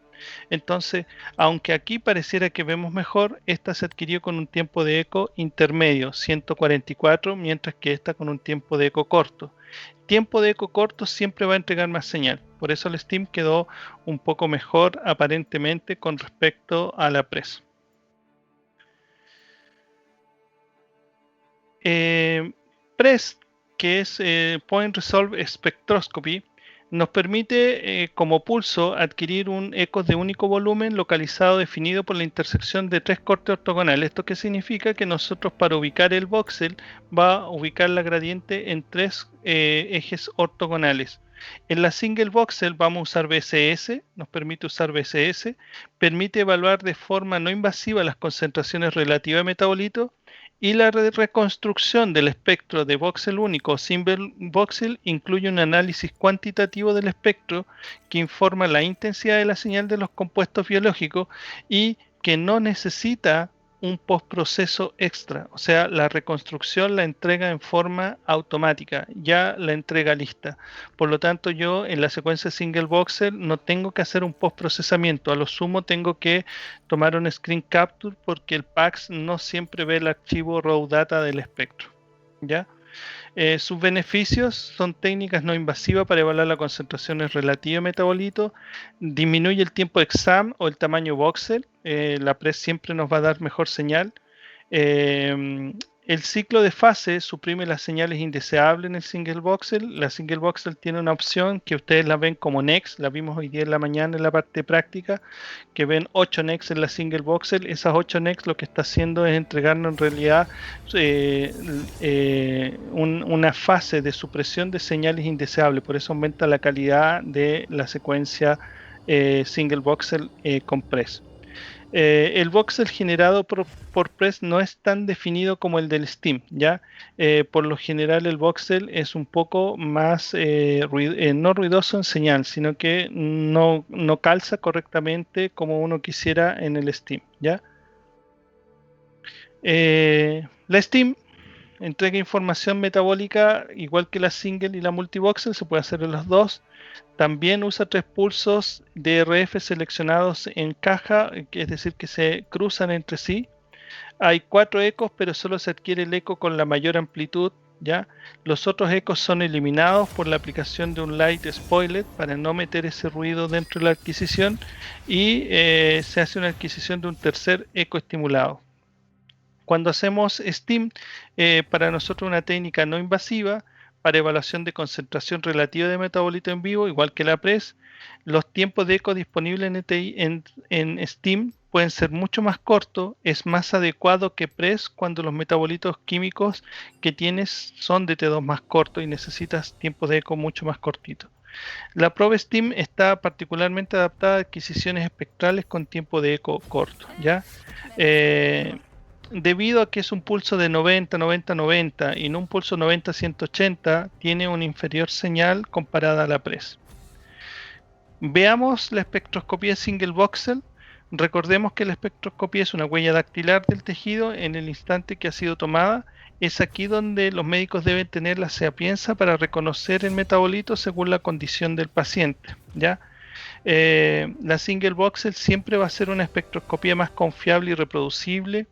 Entonces, aunque aquí pareciera que vemos mejor, esta se adquirió con un tiempo de eco intermedio, 144, mientras que esta con un tiempo de eco corto. Tiempo de eco corto siempre va a entregar más señal. Por eso el STEAM quedó un poco mejor aparentemente con respecto a la PRES. PRES, que es Point Resolve Spectroscopy, nos permite como pulso adquirir un eco de único volumen localizado definido por la intersección de 3 cortes ortogonales. ¿Esto qué significa? Que nosotros, para ubicar el voxel, va a ubicar la gradiente en 3 ejes ortogonales. En la single voxel vamos a usar BSS, nos permite usar BSS, permite evaluar de forma no invasiva las concentraciones relativas de metabolitos, y la reconstrucción del espectro de voxel único o single voxel incluye un análisis cuantitativo del espectro que informa la intensidad de la señal de los compuestos biológicos y que no necesita un postproceso extra. O sea, la reconstrucción la entrega en forma automática, ya la entrega lista. Por lo tanto, yo en la secuencia single voxel no tengo que hacer un postprocesamiento. A lo sumo tengo que tomar un screen capture porque el PACS no siempre ve el archivo raw data del espectro, ¿ya? Sus beneficios son técnicas no invasivas para evaluar las concentraciones relativas de metabolitos, disminuye el tiempo de exam o el tamaño voxel, la PRES siempre nos va a dar mejor señal, El ciclo de fase suprime las señales indeseables en el single voxel. La single voxel tiene una opción que ustedes la ven como next, la vimos hoy día en la mañana en la parte práctica, que ven 8 next en la single voxel. Esas 8 next lo que está haciendo es entregarnos en realidad una fase de supresión de señales indeseables, por eso aumenta la calidad de la secuencia single voxel compress. El voxel generado por Press no es tan definido como el del Steam, ¿ya? Por lo general el voxel es un poco más, no ruidoso en señal, sino que no calza correctamente como uno quisiera en el Steam, ¿ya? La Steam entrega información metabólica igual que la single y la multivoxel, se puede hacer en los dos. También usa 3 pulsos DRF seleccionados en caja, es decir, que se cruzan entre sí. Hay 4 ecos, pero solo se adquiere el eco con la mayor amplitud, ¿ya? Los otros ecos son eliminados por la aplicación de un light spoiler para no meter ese ruido dentro de la adquisición y se hace una adquisición de un tercer eco estimulado. Cuando hacemos STEAM, para nosotros una técnica no invasiva para evaluación de concentración relativa de metabolito en vivo, igual que la PRES, los tiempos de eco disponibles en STEAM pueden ser mucho más cortos, es más adecuado que PRES cuando los metabolitos químicos que tienes son de T2 más cortos y necesitas tiempos de eco mucho más cortitos. La Probe STEAM está particularmente adaptada a adquisiciones espectrales con tiempo de eco corto, ¿ya? Debido a que es un pulso de 90, 90, 90 y no un pulso 90, 180, tiene una inferior señal comparada a la PRES. Veamos la espectroscopía single voxel. Recordemos que la espectroscopía es una huella dactilar del tejido en el instante que ha sido tomada. Es aquí donde los médicos deben tener la sapienza para reconocer el metabolito según la condición del paciente, ¿ya? La single voxel siempre va a ser una espectroscopía más confiable y reproducible.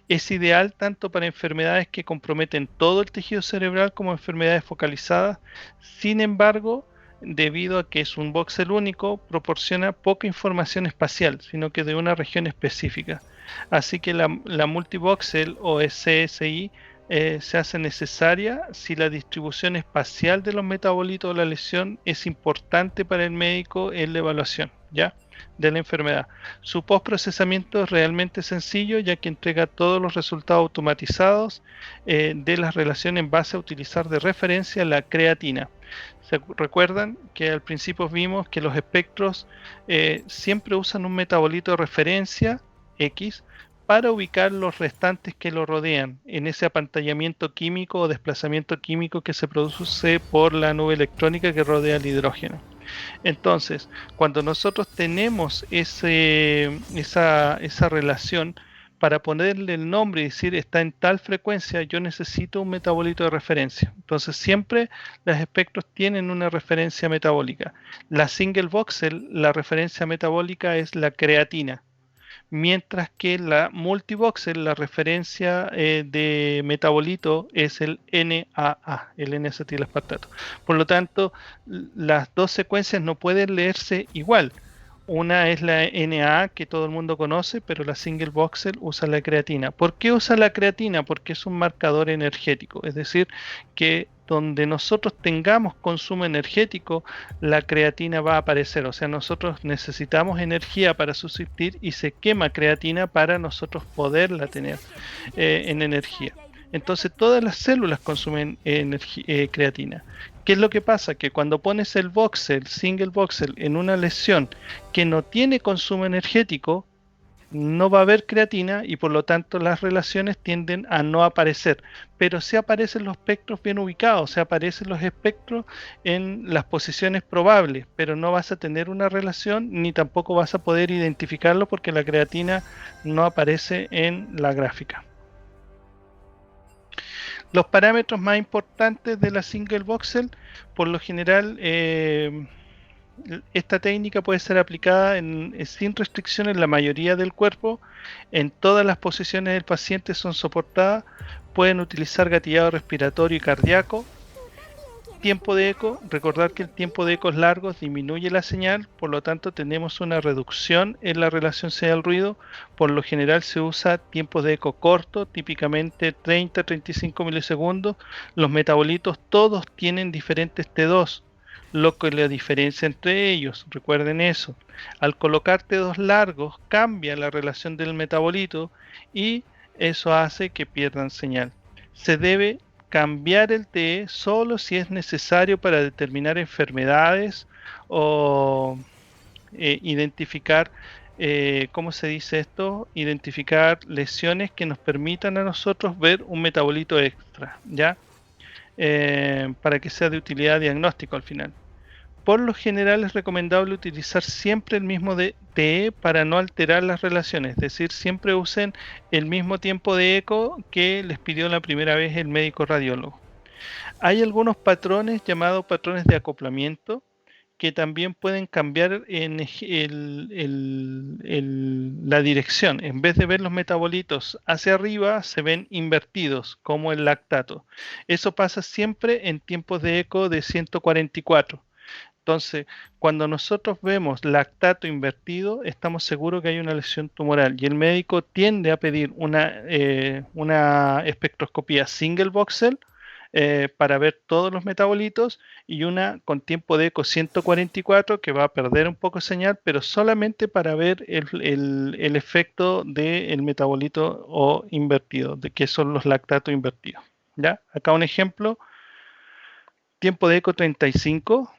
Es ideal tanto para enfermedades que comprometen todo el tejido cerebral como enfermedades focalizadas. Sin embargo, debido a que es un voxel único, proporciona poca información espacial, sino que de una región específica. Así que la multivoxel o CSI se hace necesaria si la distribución espacial de los metabolitos de la lesión es importante para el médico en la evaluación, ¿ya?, de la enfermedad. Su postprocesamiento es realmente sencillo, ya que entrega todos los resultados automatizados de las relaciones en base a utilizar de referencia la creatina. ¿Se recuerdan que al principio vimos que los espectros siempre usan un metabolito de referencia X para ubicar los restantes que lo rodean en ese apantallamiento químico o desplazamiento químico que se produce por la nube electrónica que rodea el hidrógeno? Entonces, cuando nosotros tenemos esa relación, para ponerle el nombre y decir está en tal frecuencia, yo necesito un metabolito de referencia. Entonces, siempre los espectros tienen una referencia metabólica. La single voxel, la referencia metabólica es la creatina, mientras que la multivoxel, la referencia de metabolito es el NAA, el N-acetilespartato. Por lo tanto, las dos secuencias no pueden leerse igual. Una es la NAA que todo el mundo conoce, pero la single voxel usa la creatina. ¿Por qué usa la creatina? Porque es un marcador energético, es decir, que donde nosotros tengamos consumo energético, la creatina va a aparecer. O sea, nosotros necesitamos energía para subsistir y se quema creatina para nosotros poderla tener en energía. Entonces todas las células consumen creatina. ¿Qué es lo que pasa? Que cuando pones el voxel, single voxel, en una lesión que no tiene consumo energético, no va a haber creatina y por lo tanto las relaciones tienden a no aparecer, pero sí aparecen los espectros bien ubicados, se aparecen los espectros en las posiciones probables, pero no vas a tener una relación ni tampoco vas a poder identificarlo porque la creatina no aparece en la gráfica. Los parámetros más importantes de la single voxel, por lo general, esta técnica puede ser aplicada sin restricción en la mayoría del cuerpo. En todas las posiciones del paciente son soportadas. Pueden utilizar gatillado respiratorio y cardíaco. tiempo de eco, recordar que el tiempo de ecos largos disminuye la señal, por lo tanto tenemos una reducción en la relación señal-ruido. Por lo general se usa tiempos de eco corto, típicamente 30-35 milisegundos. Los metabolitos todos tienen diferentes T2, lo que la diferencia entre ellos, recuerden eso. Al colocar T2 largos cambia la relación del metabolito y eso hace que pierdan señal. Se debe cambiar el TE solo si es necesario para determinar enfermedades o identificar, ¿cómo se dice esto? Identificar lesiones que nos permitan a nosotros ver un metabolito extra, ¿ya? Para que sea de utilidad diagnóstico al final. Por lo general es recomendable utilizar siempre el mismo TE para no alterar las relaciones, es decir, siempre usen el mismo tiempo de eco que les pidió la primera vez el médico radiólogo. Hay algunos patrones llamados patrones de acoplamiento que también pueden cambiar en la dirección. En vez de ver los metabolitos hacia arriba, se ven invertidos, como el lactato. Eso pasa siempre en tiempos de eco de 144. Entonces, cuando nosotros vemos lactato invertido, estamos seguros que hay una lesión tumoral y el médico tiende a pedir una espectroscopía single voxel para ver todos los metabolitos y una con tiempo de eco 144 que va a perder un poco de señal, pero solamente para ver el efecto del metabolito o invertido, de que son los lactatos invertidos. ¿Ya? Acá un ejemplo, tiempo de eco 35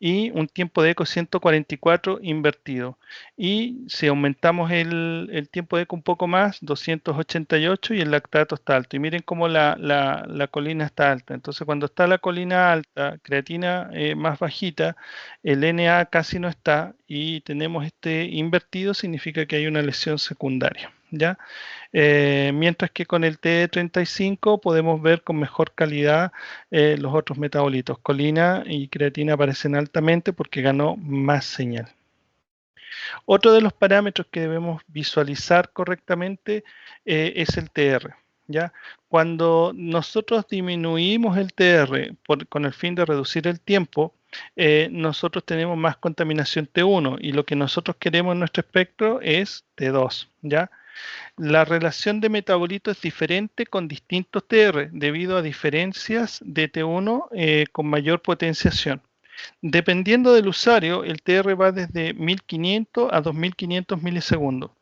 y un tiempo de eco 144 invertido. Y si aumentamos el tiempo de eco un poco más, 288 y el lactato está alto. Y miren cómo la colina está alta. Entonces cuando está la colina alta, creatina más bajita, el NA casi no está y tenemos este invertido, significa que hay una lesión secundaria. ¿Ya? Mientras que con el TE35 podemos ver con mejor calidad los otros metabolitos. Colina y creatina aparecen altamente porque ganó más señal. Otro de los parámetros que debemos visualizar correctamente es el TR. ¿Ya? Cuando nosotros disminuimos el TR con el fin de reducir el tiempo, nosotros tenemos más contaminación T1 y lo que nosotros queremos en nuestro espectro es T2. ¿Ya? La relación de metabolito es diferente con distintos TR debido a diferencias de T1 con mayor potenciación. Dependiendo del usuario, el TR va desde 1500 a 2500 milisegundos.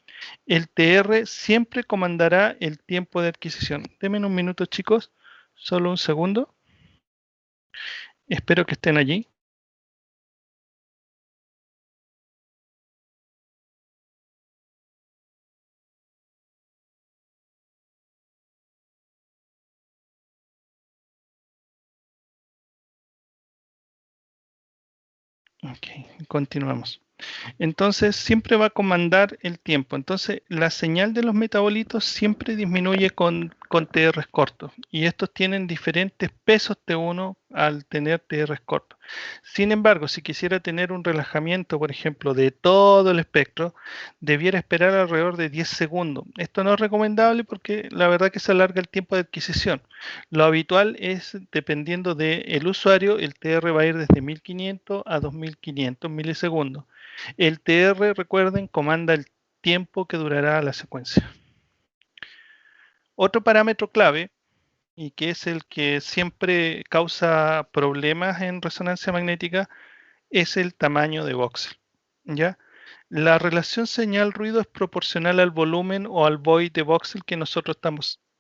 El TR siempre comandará el tiempo de adquisición. Denme un minuto, chicos, solo un segundo. Espero que estén allí. Ok, continuamos. Entonces siempre va a comandar el tiempo. Entonces la señal de los metabolitos siempre disminuye con TRs cortos y estos tienen diferentes pesos T1 al tener TRs cortos. Sin embargo, si quisiera tener un relajamiento, por ejemplo, de todo el espectro, debiera esperar alrededor de 10 segundos. Esto no es recomendable porque la verdad que se alarga el tiempo de adquisición. Lo habitual es, dependiendo del usuario, el TR va a ir desde 1500 a 2500 milisegundos. El TR, recuerden, comanda el tiempo que durará la secuencia. Otro parámetro clave, y que es el que siempre causa problemas en resonancia magnética, es el tamaño de voxel. ¿Ya? La relación señal-ruido es proporcional al volumen o al void de voxel que nosotros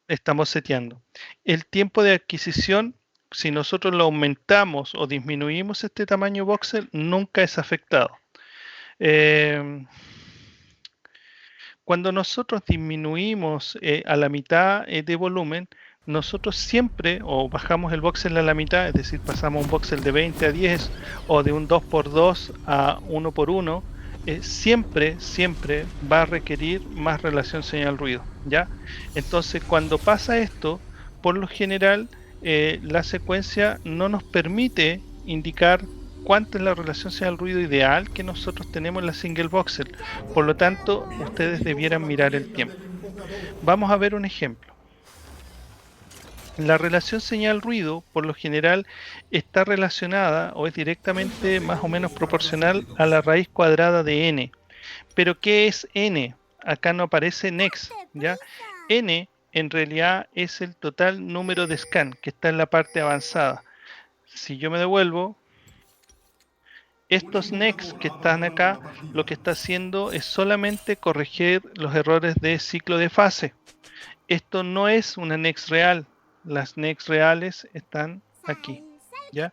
estamos seteando. El tiempo de adquisición, si nosotros lo aumentamos o disminuimos este tamaño voxel, nunca es afectado. Cuando nosotros disminuimos a la mitad de volumen, nosotros siempre o bajamos el voxel a la mitad, es decir, pasamos un voxel de 20 a 10 o de un 2x2 a 1x1, siempre va a requerir más relación señal-ruido, ¿ya? Entonces, cuando pasa esto, por lo general, la secuencia no nos permite indicar cuánta es la relación señal-ruido ideal que nosotros tenemos en la single voxel. Por lo tanto, ustedes debieran mirar el tiempo. Vamos a ver un ejemplo. La relación señal-ruido, por lo general, está relacionada o es directamente más o menos proporcional a la raíz cuadrada de n. Pero ¿qué es n? Acá no aparece nex, ¿ya? N en realidad es el total número de scan que está en la parte avanzada. Si yo me devuelvo, estos nex que están acá, lo que está haciendo es solamente corregir los errores de ciclo de fase. Esto no es una nex real. Las nex reales están aquí, ¿ya?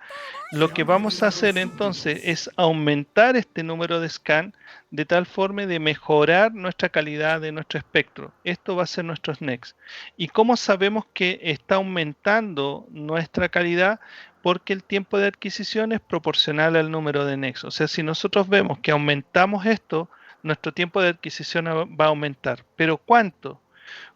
Lo que vamos a hacer entonces es aumentar este número de scan de tal forma de mejorar nuestra calidad de nuestro espectro. Esto va a ser nuestros nex. ¿Y cómo sabemos que está aumentando nuestra calidad? Porque el tiempo de adquisición es proporcional al número de nex. O sea, si nosotros vemos que aumentamos esto, nuestro tiempo de adquisición va a aumentar. ¿Pero cuánto?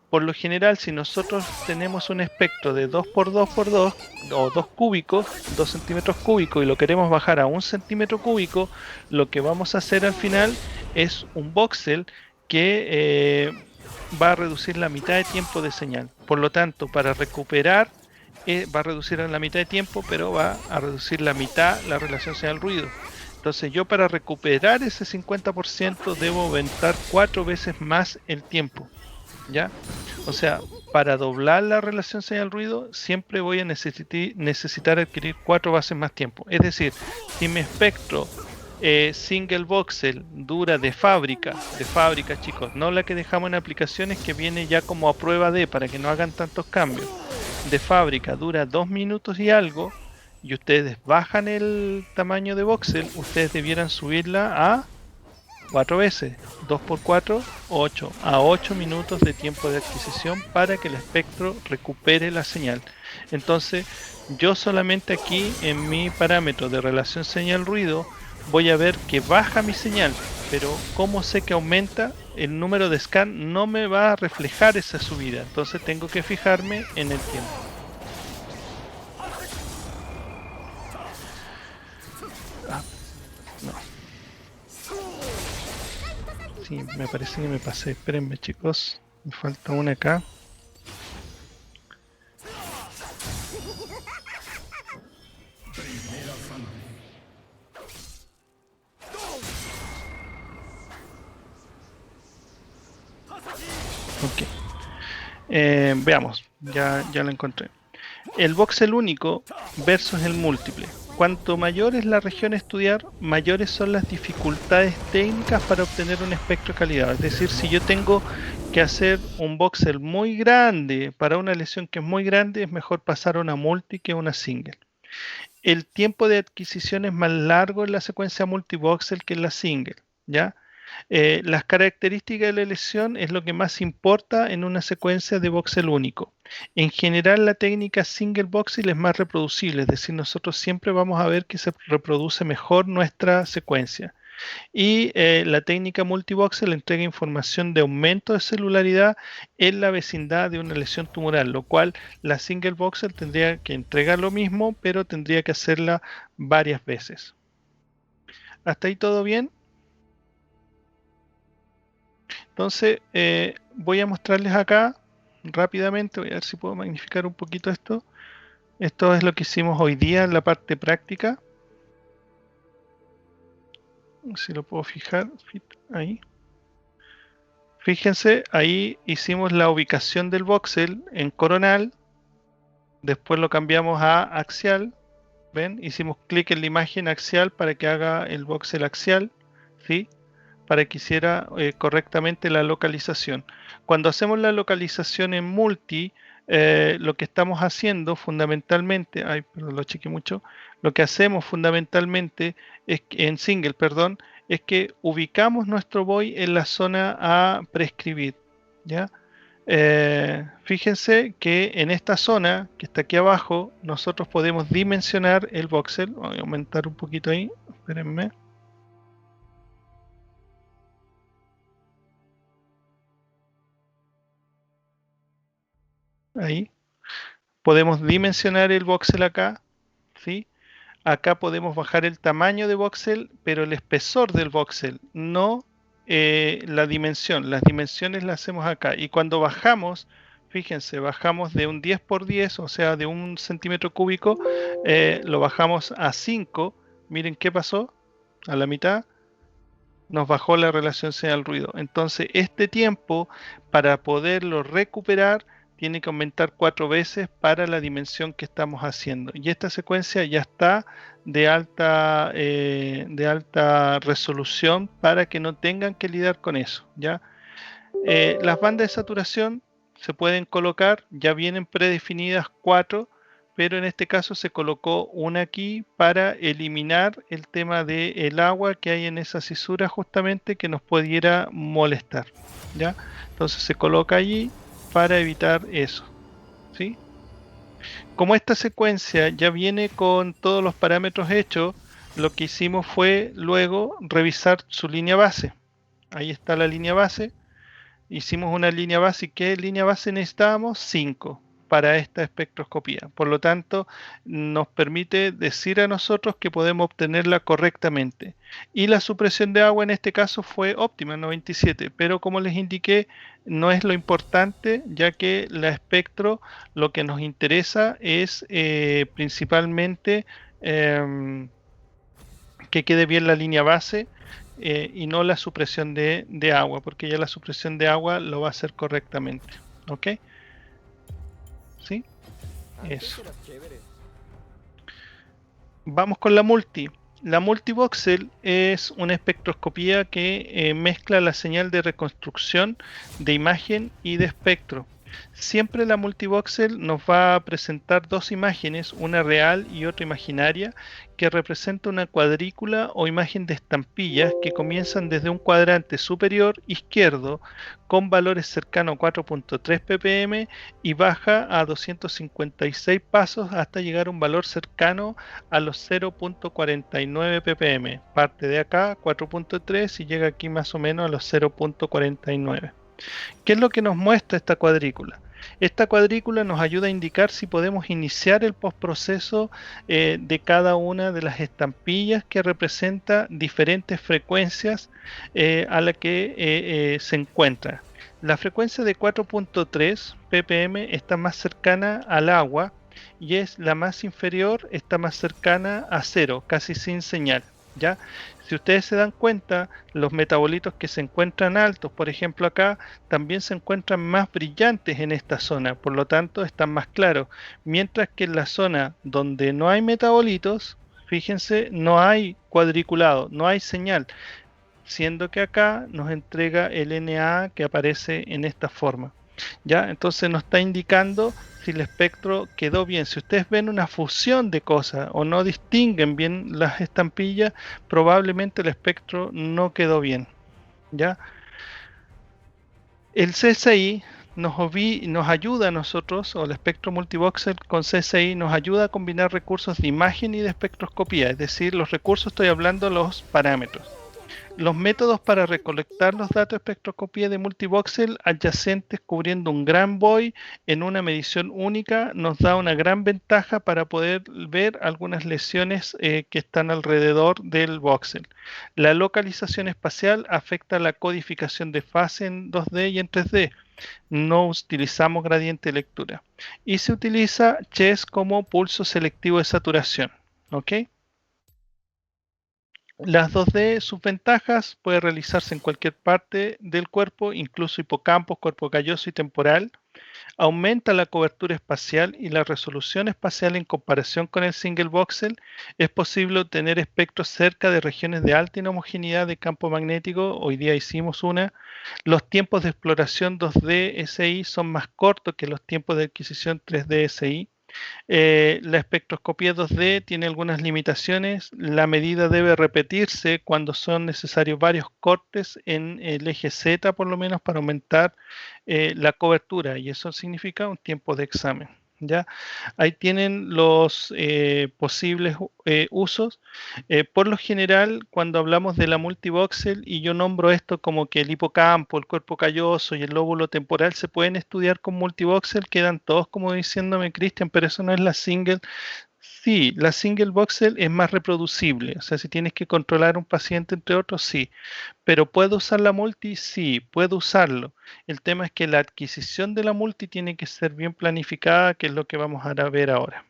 Por lo general, si nosotros tenemos un espectro de 2 por 2 por 2 o 2 cúbicos, 2 centímetros cúbicos, y lo queremos bajar a 1 centímetro cúbico, lo que vamos a hacer al final es un voxel que va a reducir la mitad de tiempo de señal. Por lo tanto, para recuperar, va a reducir en la mitad de tiempo, pero va a reducir la mitad la relación señal-ruido. Entonces yo, para recuperar ese 50%, debo aumentar 4 veces más el tiempo, ¿ya? O sea, para doblar la relación señal-ruido siempre voy a necesitar adquirir 4 veces más tiempo. Es decir, si mi espectro single voxel dura de fábrica, chicos, no la que dejamos en aplicaciones que viene ya como a prueba de, para que no hagan tantos cambios, de fábrica dura 2 minutos y algo, y ustedes bajan el tamaño de voxel, ustedes debieran subirla a 4 veces, 2 por 4, 8, a 8 minutos de tiempo de adquisición para que el espectro recupere la señal. Entonces, yo solamente aquí en mi parámetro de relación señal-ruido voy a ver que baja mi señal, pero como sé que aumenta, el número de scan no me va a reflejar esa subida, entonces tengo que fijarme en el tiempo. Ah, no. Sí, me parece que me pasé. Espérenme, chicos. Me falta una acá. Ok. Veamos. Ya lo encontré. El voxel único versus el múltiple. Cuanto mayor es la región a estudiar, mayores son las dificultades técnicas para obtener un espectro de calidad. Es decir, si yo tengo que hacer un voxel muy grande para una lesión que es muy grande, es mejor pasar a una multi que a una single. El tiempo de adquisición es más largo en la secuencia multivoxel que en la single, ¿ya? Las características de la lesión es lo que más importa en una secuencia de voxel único. En general, la técnica single voxel es más reproducible, es decir, nosotros siempre vamos a ver que se reproduce mejor nuestra secuencia. Y la técnica multivoxel entrega información de aumento de celularidad en la vecindad de una lesión tumoral, lo cual la single voxel tendría que entregar lo mismo, pero tendría que hacerla varias veces. ¿Hasta ahí todo bien? Entonces, voy a mostrarles acá rápidamente, voy a ver si puedo magnificar un poquito esto. Esto es lo que hicimos hoy día en la parte práctica. Si lo puedo fijar, ahí. Fíjense, ahí hicimos la ubicación del voxel en coronal, después lo cambiamos a axial, ¿ven? Hicimos clic en la imagen axial para que haga el voxel axial, ¿sí? Para que hiciera correctamente la localización. Cuando hacemos la localización en multi, lo que estamos haciendo fundamentalmente, ay, perdón, lo chequé mucho, lo que hacemos fundamentalmente es que, en single, perdón, es que ubicamos nuestro buoy en la zona a prescribir, ¿ya? Fíjense que en esta zona que está aquí abajo, nosotros podemos dimensionar el voxel. Voy a aumentar un poquito ahí, espérenme. Ahí. Podemos dimensionar el voxel acá, ¿sí? Acá podemos bajar el tamaño de voxel, pero el espesor del voxel, no la dimensión. Las dimensiones las hacemos acá. Y cuando bajamos, Fíjense, bajamos de un 10 por 10, o sea, de 1 centímetro cúbico, lo bajamos a 5. Miren qué pasó, a la mitad nos bajó la relación señal-ruido. Entonces, este tiempo, para poderlo recuperar, tiene que aumentar 4 veces para la dimensión que estamos haciendo. Y esta secuencia ya está de alta resolución para que no tengan que lidiar con eso, ¿ya? Las bandas de saturación se pueden colocar, ya vienen predefinidas 4, pero en este caso se colocó una aquí para eliminar el tema del agua que hay en esa cisura justamente que nos pudiera molestar, ¿ya? Entonces se coloca allí para evitar eso, ¿sí? Como esta secuencia ya viene con todos los parámetros hechos, lo que hicimos fue luego revisar su línea base. Ahí está la línea base. Hicimos una línea base. ¿Y qué línea base necesitábamos? 5 para esta espectroscopía. Por lo tanto, nos permite decir a nosotros que podemos obtenerla correctamente. Y la supresión de agua en este caso fue óptima, 97. Pero como les indiqué, no es lo importante, ya que la espectro lo que nos interesa es principalmente que quede bien la línea base y no la supresión de agua, porque ya la supresión de agua lo va a hacer correctamente. ¿Ok? ¿Sí? Eso. Vamos con la multi. La multivoxel es una espectroscopía que mezcla la señal de reconstrucción de imagen y de espectro. Siempre la multivoxel nos va a presentar dos imágenes, una real y otra imaginaria, que representa una cuadrícula o imagen de estampillas que comienzan desde un cuadrante superior izquierdo con valores cercanos a 4.3 ppm y baja a 256 pasos hasta llegar a un valor cercano a los 0.49 ppm. Parte de acá 4.3 y llega aquí más o menos a los 0.49. ¿Qué es lo que nos muestra esta cuadrícula? Esta cuadrícula nos ayuda a indicar si podemos iniciar el postproceso de cada una de las estampillas que representa diferentes frecuencias a la que se encuentra. La frecuencia de 4.3 ppm está más cercana al agua y es la más inferior, está más cercana a cero, casi sin señal. ¿Ya? Si ustedes se dan cuenta, los metabolitos que se encuentran altos, por ejemplo acá, también se encuentran más brillantes en esta zona, por lo tanto están más claros, mientras que en la zona donde no hay metabolitos, fíjense, no hay cuadriculado, no hay señal, siendo que acá nos entrega el NA que aparece en esta forma. ¿Ya? Entonces nos está indicando si el espectro quedó bien. Si ustedes ven una fusión de cosas o no distinguen bien las estampillas, probablemente el espectro no quedó bien. ¿Ya? El CSI nos ayuda a nosotros, o el espectro multivoxel con CSI nos ayuda a combinar recursos de imagen y de espectroscopía, es decir, los recursos, estoy hablando de los parámetros. Los métodos para recolectar los datos de espectroscopía de multivoxel adyacentes cubriendo un gran void en una medición única nos da una gran ventaja para poder ver algunas lesiones que están alrededor del voxel. La localización espacial afecta la codificación de fase en 2D y en 3D. No utilizamos gradiente de lectura. Y se utiliza CHES como pulso selectivo de saturación. ¿Ok? Las 2D, sus ventajas, puede realizarse en cualquier parte del cuerpo, incluso hipocampos, cuerpo calloso y temporal. Aumenta la cobertura espacial y la resolución espacial en comparación con el single voxel. Es posible obtener espectros cerca de regiones de alta inhomogeneidad de campo magnético. Hoy día hicimos una. Los tiempos de exploración 2D SI son más cortos que los tiempos de adquisición 3D SI. La espectroscopía 2D tiene algunas limitaciones. La medida debe repetirse cuando son necesarios varios cortes en el eje Z, por lo menos, para aumentar la cobertura, y eso significa un tiempo de examen. ¿Ya? Ahí tienen los posibles usos. Por lo general, cuando hablamos de la multivoxel, y yo nombro esto como que el hipocampo, el cuerpo calloso y el lóbulo temporal se pueden estudiar con multivoxel, quedan todos como diciéndome, Cristian, pero eso no es la single. Sí, la single voxel es más reproducible, o sea, si tienes que controlar a un paciente entre otros, sí. Pero ¿puedo usar la multi? Sí, puedo usarlo. El tema es que la adquisición de la multi tiene que ser bien planificada, que es lo que vamos a ver ahora.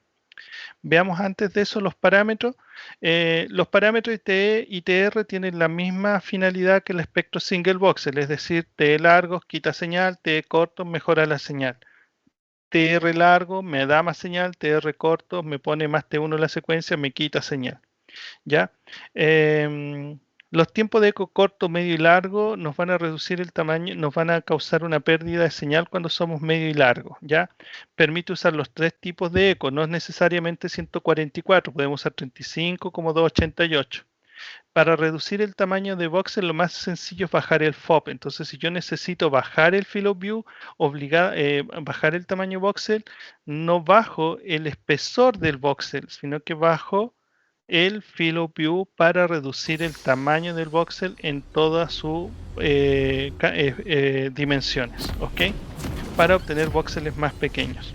Veamos antes de eso los parámetros. Los parámetros ITE y TR tienen la misma finalidad que el espectro single voxel, es decir, TE largos quita señal, TE corto mejora la señal. TR largo me da más señal, TR corto me pone más T1 en la secuencia, me quita señal. ¿Ya? Los tiempos de eco corto, medio y largo nos van a reducir el tamaño, nos van a causar una pérdida de señal cuando somos medio y largo, ¿ya? Permite usar los tres tipos de eco, no es necesariamente 144, podemos usar 35 como 288. Para reducir el tamaño de voxel, lo más sencillo es bajar el FOB. Entonces, si yo necesito bajar el field of view, bajar el tamaño voxel, no bajo el espesor del voxel, sino que bajo el field of view para reducir el tamaño del voxel en todas sus dimensiones, ¿ok? Para obtener voxeles más pequeños.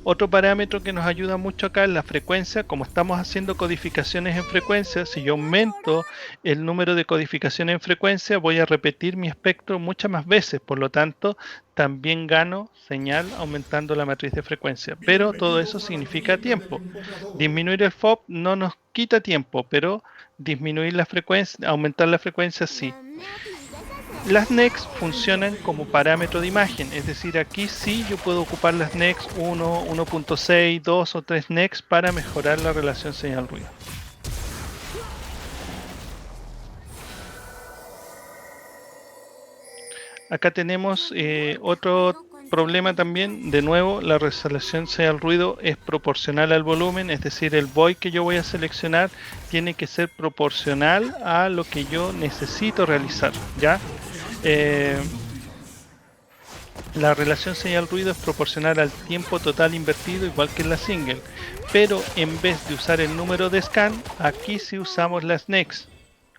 Otro parámetro que nos ayuda mucho acá es la frecuencia. Como estamos haciendo codificaciones en frecuencia, si yo aumento el número de codificaciones en frecuencia, voy a repetir mi espectro muchas más veces. Por lo tanto, también gano señal aumentando la matriz de frecuencia. Pero todo eso significa tiempo. Disminuir el FOB no nos quita tiempo, pero disminuir la frecuencia, aumentar la frecuencia sí. Las NECs funcionan como parámetro de imagen, es decir, aquí sí yo puedo ocupar las NECs 1, 1.6, 2 o 3 NECs para mejorar la relación señal-ruido. Acá tenemos otro problema también. De nuevo, la resolución señal-ruido es proporcional al volumen, es decir, el void que yo voy a seleccionar tiene que ser proporcional a lo que yo necesito realizar, ¿ya? La relación señal-ruido es proporcional al tiempo total invertido, igual que en la single, pero en vez de usar el número de scan, aquí sí usamos las NECs,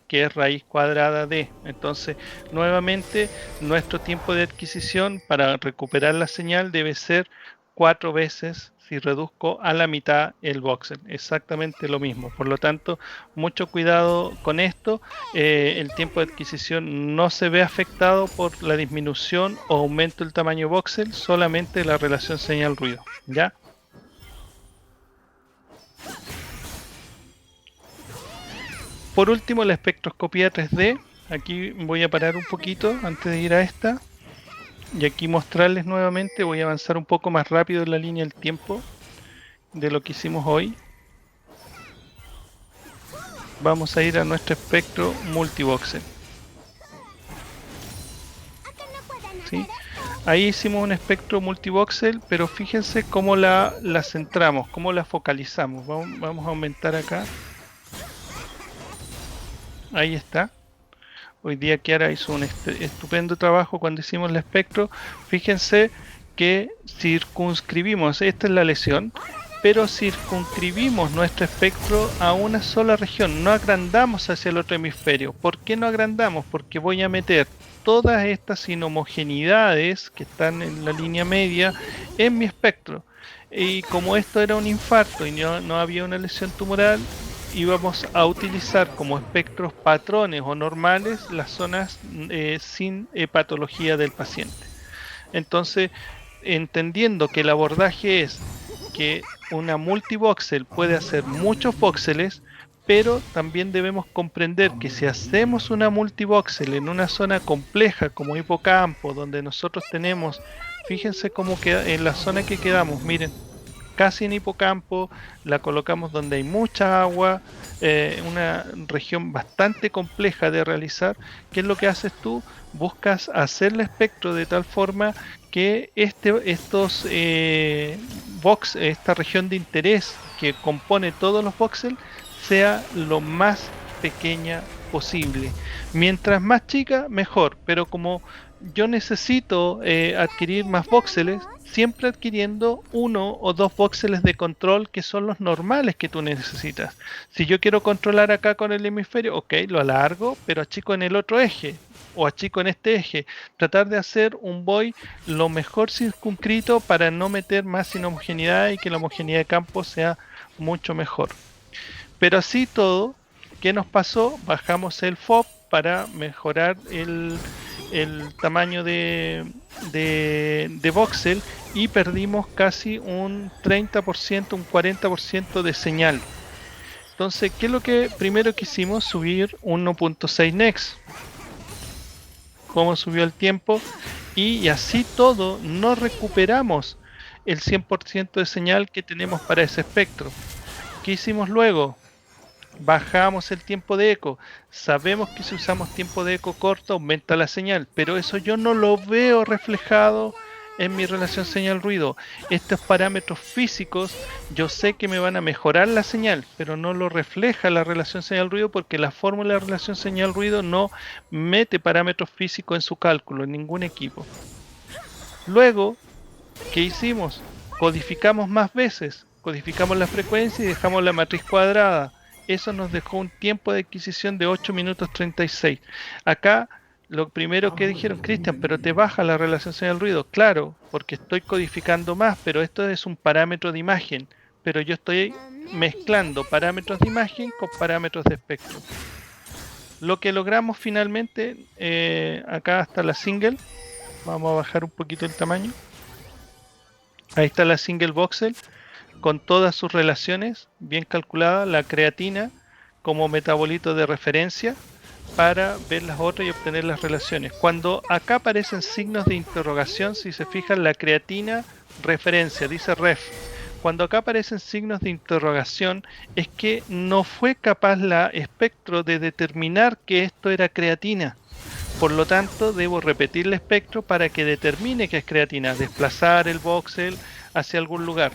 que es raíz cuadrada de. Entonces, nuevamente, nuestro tiempo de adquisición para recuperar la señal debe ser 4 veces si reduzco a la mitad el voxel. Exactamente lo mismo. Por lo tanto, mucho cuidado con esto. El tiempo de adquisición no se ve afectado por la disminución o aumento del tamaño voxel, solamente la relación señal-ruido. ¿Ya? Por último, la espectroscopía 3D. Aquí voy a parar un poquito antes de ir a esta. Y aquí mostrarles nuevamente, voy a avanzar un poco más rápido en la línea del tiempo de lo que hicimos hoy. Vamos a ir a nuestro espectro multivoxel. ¿Sí? Ahí hicimos un espectro multivoxel, pero fíjense cómo la centramos, cómo la focalizamos. Vamos a aumentar acá. Ahí está. Hoy día Kiara hizo un estupendo trabajo cuando hicimos el espectro. Fíjense que circunscribimos, esta es la lesión, pero circunscribimos nuestro espectro a una sola región, no agrandamos hacia el otro hemisferio. ¿Por qué no agrandamos? Porque voy a meter todas estas inhomogeneidades que están en la línea media en mi espectro. Y como esto era un infarto y no había una lesión tumoral, íbamos a utilizar como espectros patrones o normales las zonas sin patología del paciente. Entonces, entendiendo que el abordaje es que una multivoxel puede hacer muchos voxeles, pero también debemos comprender que si hacemos una multivoxel en una zona compleja como hipocampo, donde nosotros tenemos, fíjense cómo queda en la zona que quedamos, miren, casi en hipocampo, la colocamos donde hay mucha agua, una región bastante compleja de realizar. ¿Qué es lo que haces tú? Buscas hacer el espectro de tal forma que esta región de interés que compone todos los voxels sea lo más pequeña posible. Mientras más chica, mejor, pero como yo necesito adquirir más voxeles, siempre adquiriendo 1 o 2 voxeles de control que son los normales que tú necesitas. Si yo quiero controlar acá con el hemisferio, ok, lo alargo, pero achico en el otro eje. o achico en este eje. Tratar de hacer un void lo mejor circunscrito para no meter más inhomogeneidad y que la homogeneidad de campo sea mucho mejor. Pero así todo, ¿qué nos pasó? Bajamos el FOB para mejorar el tamaño de voxel y perdimos casi un 30%, un 40% de señal. Entonces, ¿qué es lo que primero que hicimos? Subir 1.6 nex. ¿Cómo subió el tiempo? Y así todo no recuperamos el 100% de señal que tenemos para ese espectro. ¿Qué hicimos luego? Bajamos el tiempo de eco. Sabemos que si usamos tiempo de eco corto aumenta la señal, pero eso yo no lo veo reflejado en mi relación señal-ruido. Estos parámetros físicos yo sé que me van a mejorar la señal, pero no lo refleja la relación señal-ruido porque la fórmula de relación señal-ruido no mete parámetros físicos en su cálculo, en ningún equipo. Luego, ¿qué hicimos? Codificamos más veces, codificamos la frecuencia y dejamos la matriz cuadrada. Eso nos dejó un tiempo de adquisición de 8 minutos 36. Acá lo primero que dijeron, Cristian, pero te baja la relación señal-ruido. Claro, porque estoy codificando más, pero esto es un parámetro de imagen. Pero yo estoy mezclando parámetros de imagen con parámetros de espectro. Lo que logramos finalmente, acá está la single. Vamos a bajar un poquito el tamaño. Ahí está la single voxel con todas sus relaciones bien calculadas, la creatina como metabolito de referencia para ver las otras y obtener las relaciones. Cuando acá aparecen signos de interrogación, si se fijan, la creatina referencia, dice ref. Cuando acá aparecen signos de interrogación es que no fue capaz la espectro de determinar que esto era creatina. Por lo tanto, debo repetir el espectro para que determine que es creatina, desplazar el voxel hacia algún lugar.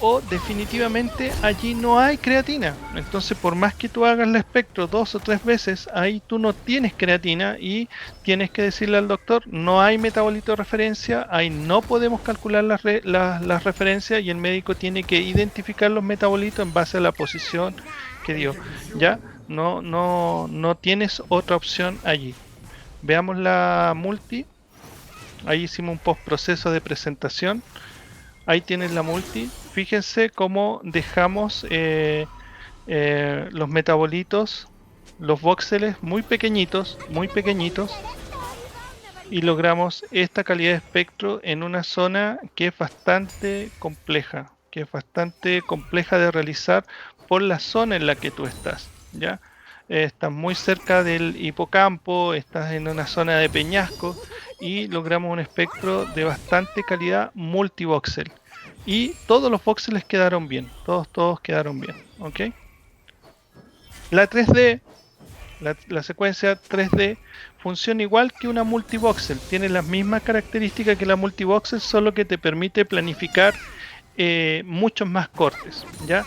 O definitivamente allí no hay creatina. Entonces, por más que tú hagas el espectro 2 o 3 veces, ahí tú no tienes creatina y tienes que decirle al doctor, no hay metabolito de referencia, ahí no podemos calcular las referencias y el médico tiene que identificar los metabolitos en base a la posición que dio. ¿Ya? No tienes otra opción allí. Veamos la multi. Ahí hicimos un postproceso de presentación. Ahí tienes la multi. Fíjense cómo dejamos los metabolitos, los voxeles muy pequeñitos, y logramos esta calidad de espectro en una zona que es bastante compleja, de realizar por la zona en la que tú estás, ¿ya? Estás muy cerca del hipocampo, estás en una zona de peñasco y logramos un espectro de bastante calidad multivoxel. Y todos los voxeles quedaron bien, todos quedaron bien, ¿ok? La 3D, la secuencia 3D funciona igual que una multivoxel, tiene las mismas características que la multivoxel, solo que te permite planificar muchos más cortes, ¿ya?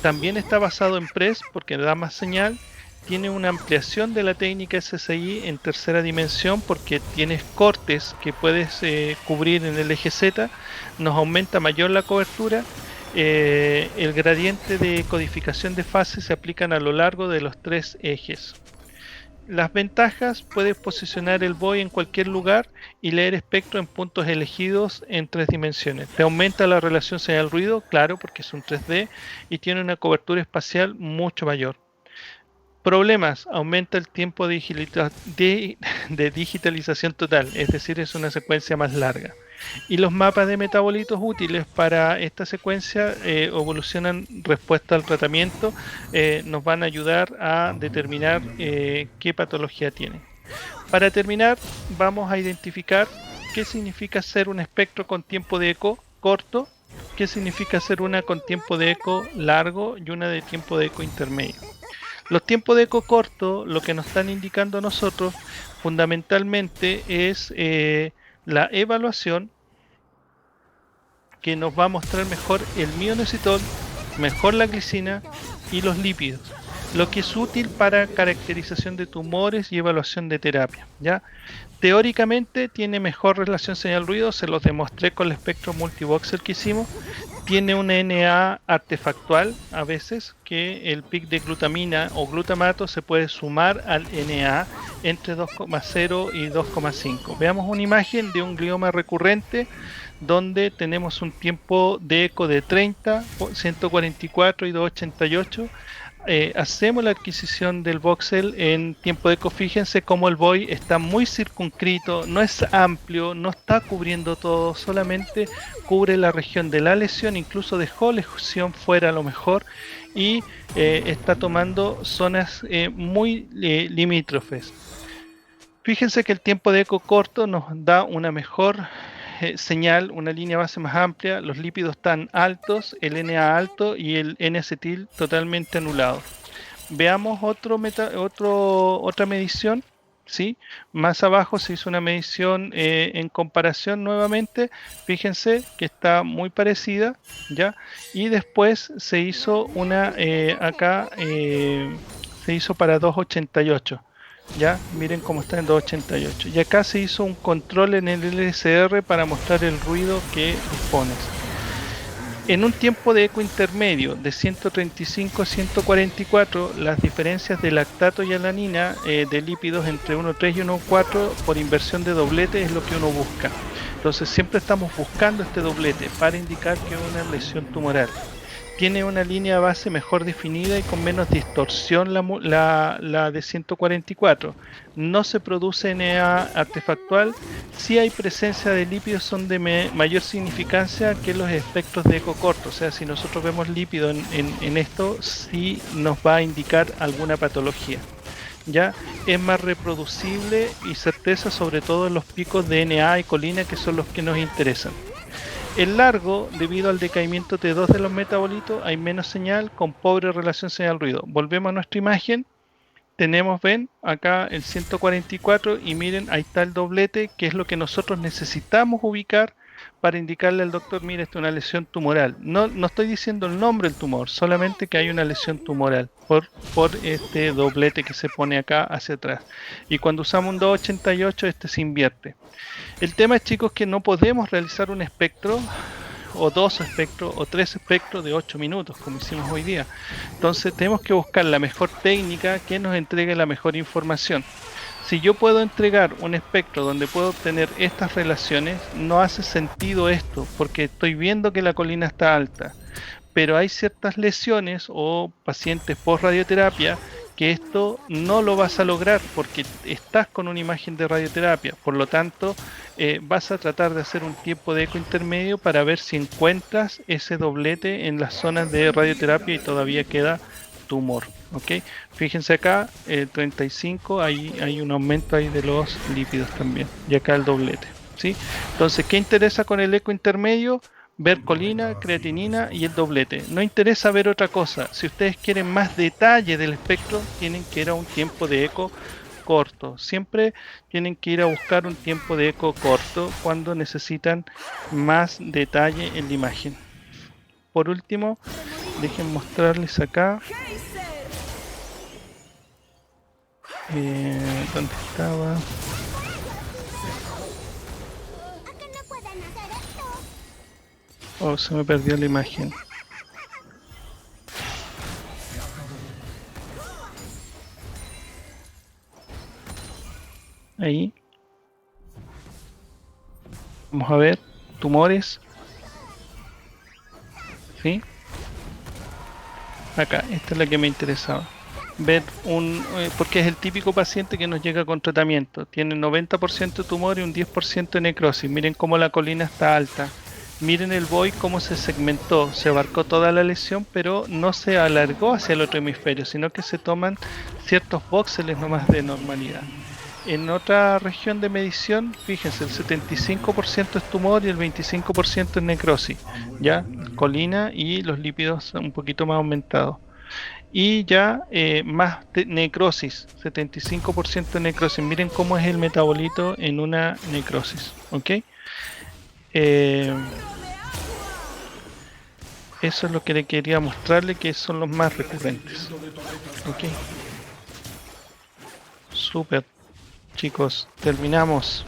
También está basado en PRES porque da más señal. Tiene una ampliación de la técnica SSI en tercera dimensión porque tienes cortes que puedes cubrir en el eje Z. Nos aumenta mayor la cobertura. El gradiente de codificación de fase se aplican a lo largo de los 3 ejes. Las ventajas: puedes posicionar el void en cualquier lugar y leer espectro en puntos elegidos en 3 dimensiones. Te aumenta la relación señal-ruido, claro, porque es un 3D y tiene una cobertura espacial mucho mayor. Problemas: aumenta el tiempo de digitalización total, es decir, es una secuencia más larga. Y los mapas de metabolitos útiles para esta secuencia evolucionan respuesta al tratamiento, nos van a ayudar a determinar qué patología tiene. Para terminar, vamos a identificar qué significa hacer un espectro con tiempo de eco corto, qué significa hacer una con tiempo de eco largo y una de tiempo de eco intermedio. Los tiempos de eco corto, lo que nos están indicando a nosotros fundamentalmente es la evaluación que nos va a mostrar mejor el mioinositol, mejor la glicina y los lípidos, lo que es útil para caracterización de tumores y evaluación de terapia, ¿ya? Teóricamente tiene mejor relación señal-ruido, se los demostré con el espectro multivoxel que hicimos. tiene una Na artefactual a veces, que el pic de glutamina o glutamato se puede sumar al Na entre 2,0 y 2,5. Veamos una imagen de un glioma recurrente donde tenemos un tiempo de eco de 30, 144 y 288. Hacemos la adquisición del voxel en tiempo de eco. Fíjense cómo el VOI está muy circunscrito, no es amplio, no está cubriendo todo, solamente cubre la región de la lesión, incluso dejó lesión fuera a lo mejor, y está tomando zonas muy limítrofes. Fíjense que el tiempo de eco corto nos da una mejor señal, una línea base más amplia, los lípidos están altos, el Na alto y el N-acetil totalmente anulado. Veamos otra medición, ¿sí? Más abajo se hizo una medición en comparación nuevamente, fíjense que está muy parecida, ¿ya? Y después se hizo una, se hizo para 288. Ya, miren cómo está en 288. Y acá se hizo un control en el LSR para mostrar el ruido que dispones. En un tiempo de eco intermedio de 135 a 144, las diferencias de lactato y alanina de lípidos entre 1,3 y 1,4 por inversión de doblete es lo que uno busca. Entonces siempre estamos buscando este doblete para indicar que es una lesión tumoral. Tiene una línea base mejor definida y con menos distorsión la de 144. No se produce Na artefactual. Si hay presencia de lípidos, son de mayor significancia que los espectros de eco corto. O sea, si nosotros vemos lípido en esto, sí nos va a indicar alguna patología. Ya es más reproducible y certeza, sobre todo en los picos de Na y colina, que son los que nos interesan. El largo, debido al decaimiento T2 de los metabolitos, hay menos señal con pobre relación señal-ruido. Volvemos a nuestra imagen. Tenemos, ven, acá el 144 y miren, ahí está el doblete, que es lo que nosotros necesitamos ubicar para indicarle al doctor, mire, esta es una lesión tumoral. No estoy diciendo el nombre del tumor, solamente que hay una lesión tumoral por este doblete que se pone acá hacia atrás. Y cuando usamos un 288, este se invierte. El tema, chicos, que no podemos realizar un espectro o dos espectros o tres espectros de 8 minutos como hicimos hoy día. Entonces tenemos que buscar la mejor técnica que nos entregue la mejor información. Si yo puedo entregar un espectro donde puedo obtener estas relaciones, no hace sentido esto, porque estoy viendo que la colina está alta, pero hay ciertas lesiones o pacientes post radioterapia que esto no lo vas a lograr porque estás con una imagen de radioterapia. Por lo tanto, vas a tratar de hacer un tiempo de eco intermedio para ver si encuentras ese doblete en las zonas de radioterapia y todavía queda tumor. ¿Ok? Fíjense acá, 35, hay un aumento ahí de los lípidos también. Y acá el doblete. ¿Sí? Entonces, ¿qué interesa con el eco intermedio? Ver colina, creatinina y el doblete. No interesa ver otra cosa. Si ustedes quieren más detalle del espectro, tienen que ir a un tiempo de eco corto. Siempre tienen que ir a buscar un tiempo de eco corto cuando necesitan más detalle en la imagen. Por último, dejen mostrarles acá. ¿Dónde estaba? Oh, se me perdió la imagen. Ahí. Vamos a ver. Tumores. ¿Sí? Acá, esta es la que me interesaba. Ver porque es el típico paciente que nos llega con tratamiento. Tiene 90% de tumor y un 10% de necrosis. Miren cómo la colina está alta. Miren el VOI cómo se segmentó, se abarcó toda la lesión, pero no se alargó hacia el otro hemisferio, sino que se toman ciertos voxeles nomás de normalidad. En otra región de medición, fíjense, el 75% es tumor y el 25% es necrosis, ya, colina y los lípidos un poquito más aumentados. Y ya más necrosis, 75% de necrosis. Miren cómo es el metabolito en una necrosis, ¿ok? Eso es lo que le quería mostrarle, que son los más recurrentes. Ok. Super, chicos, terminamos.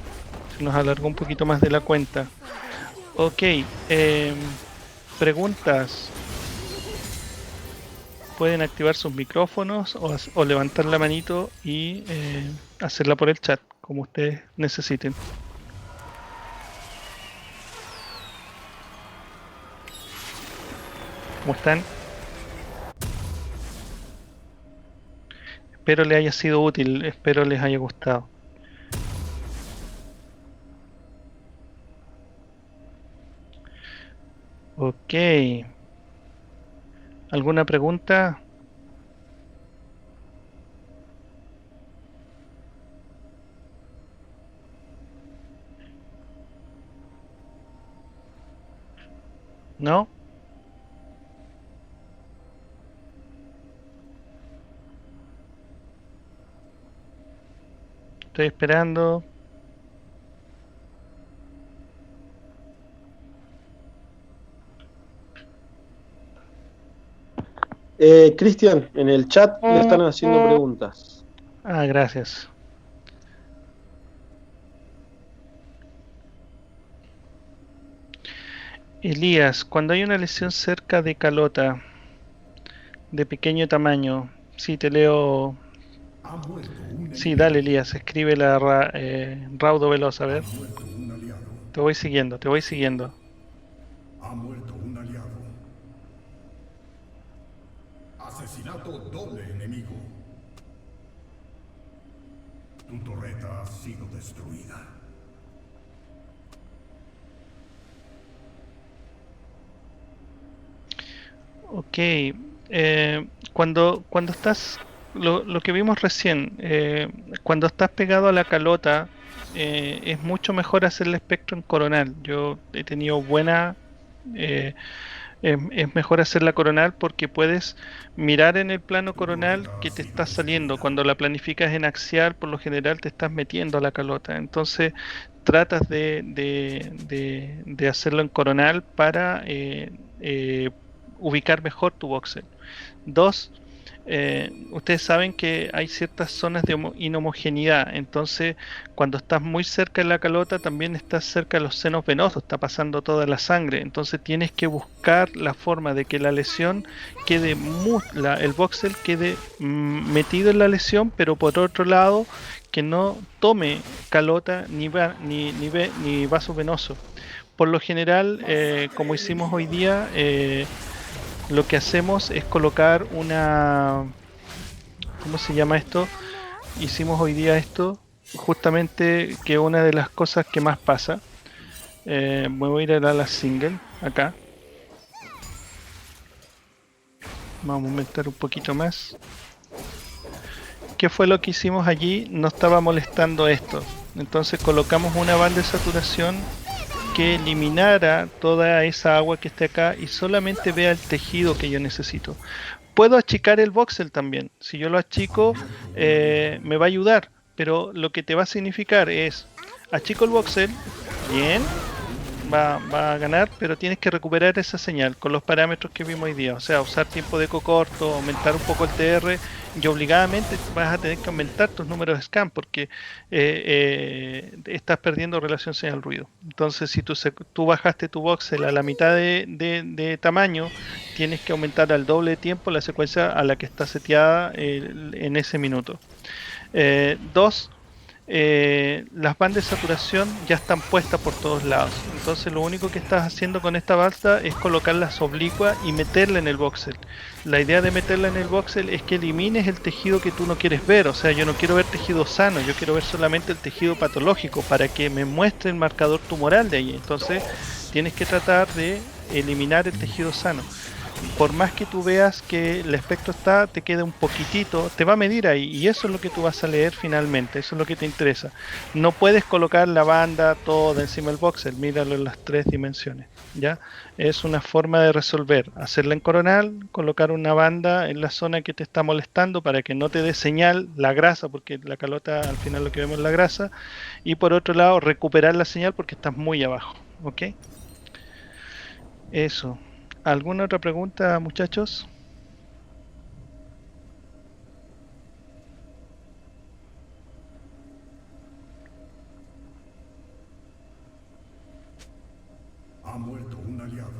Se nos alargó un poquito más de la cuenta. Ok. preguntas, pueden activar sus micrófonos o levantar la manito y hacerla por el chat, como ustedes necesiten. ¿Cómo están? Espero les haya sido útil, espero les haya gustado. Ok. ¿Alguna pregunta? ¿No? Estoy esperando.
Cristian, en el chat le están haciendo preguntas.
Ah, gracias. Elías, cuando hay una lesión cerca de calota, de pequeño tamaño, sí, te leo.
Ha muerto un
Sí, dale,
enemigo.
Elías, escribe la raudo veloz, a
Ha
ver.
muerto un aliado.
Te voy siguiendo, te voy siguiendo.
Ha muerto un aliado. Asesinato doble enemigo. Tu torreta ha sido destruida.
Ok, cuando estás, lo que vimos recién, cuando estás pegado a la calota, es mucho mejor hacer el espectro en coronal. Yo he tenido buena, eh, es mejor hacer la coronal porque puedes mirar en el plano
Tu
coronal
torreta ha
que te
sido
está saliendo.
destruida.
Cuando la planificas en axial, por lo general te estás metiendo a la calota. Entonces tratas de hacerlo en coronal para ubicar mejor tu voxel. Dos, ustedes saben que hay ciertas zonas de inhomogeneidad, entonces cuando estás muy cerca de la calota también estás cerca de los senos venosos, está pasando toda la sangre, entonces tienes que buscar la forma de que la lesión quede, el voxel quede metido en la lesión, pero por otro lado que no tome calota ni vaso venoso. Por lo general, como
Masacre
hicimos hoy
enemiga.
día, lo que hacemos es colocar una, ¿cómo se llama esto? Hicimos hoy día esto, justamente que una de las cosas que más pasa, me voy a ir a la single, acá, vamos a aumentar un poquito más. ¿Qué fue lo que hicimos allí? No estaba molestando esto, entonces colocamos una banda de saturación que eliminara toda esa agua que esté acá y solamente vea el tejido que yo necesito. Puedo achicar el voxel también. Si yo lo
Ha
achico,
muerto un aliado.
me va a ayudar. Pero lo que te va a significar es, achico el voxel, bien, va a ganar, pero tienes que recuperar esa señal con los parámetros que vimos hoy día. O sea, usar tiempo de eco corto, aumentar un poco el TR y obligadamente vas a tener que aumentar tus números de scan porque estás perdiendo relación señal-ruido. Entonces, si tú bajaste tu voxel a la mitad de tamaño, tienes que aumentar al doble de tiempo la secuencia a la que está seteada en ese minuto. Dos, las bandas de saturación ya están puestas por todos lados. Entonces lo único que estás haciendo con esta balsa es colocarlas oblicua y meterla en el voxel. La idea de meterla en el voxel es que elimines el tejido que tú no quieres ver. O sea, yo no quiero ver tejido sano, yo quiero ver solamente el tejido patológico para que me muestre el marcador tumoral de ahí. Entonces tienes que tratar de eliminar el tejido sano. Por más que tú veas que el espectro está, te queda un poquitito, te va a medir ahí y eso es lo que tú vas a leer finalmente, eso es lo que te interesa. No puedes colocar la banda toda encima del voxel, míralo en las tres dimensiones, ¿ya? Es una forma de resolver, hacerla en coronal, colocar una banda en la zona que te está molestando para que no te dé señal la grasa, porque la calota al final lo que vemos es la grasa, y por otro lado recuperar la señal porque estás muy abajo, ¿ok? Eso. ¿Alguna otra pregunta, muchachos?
Ha muerto un aliado.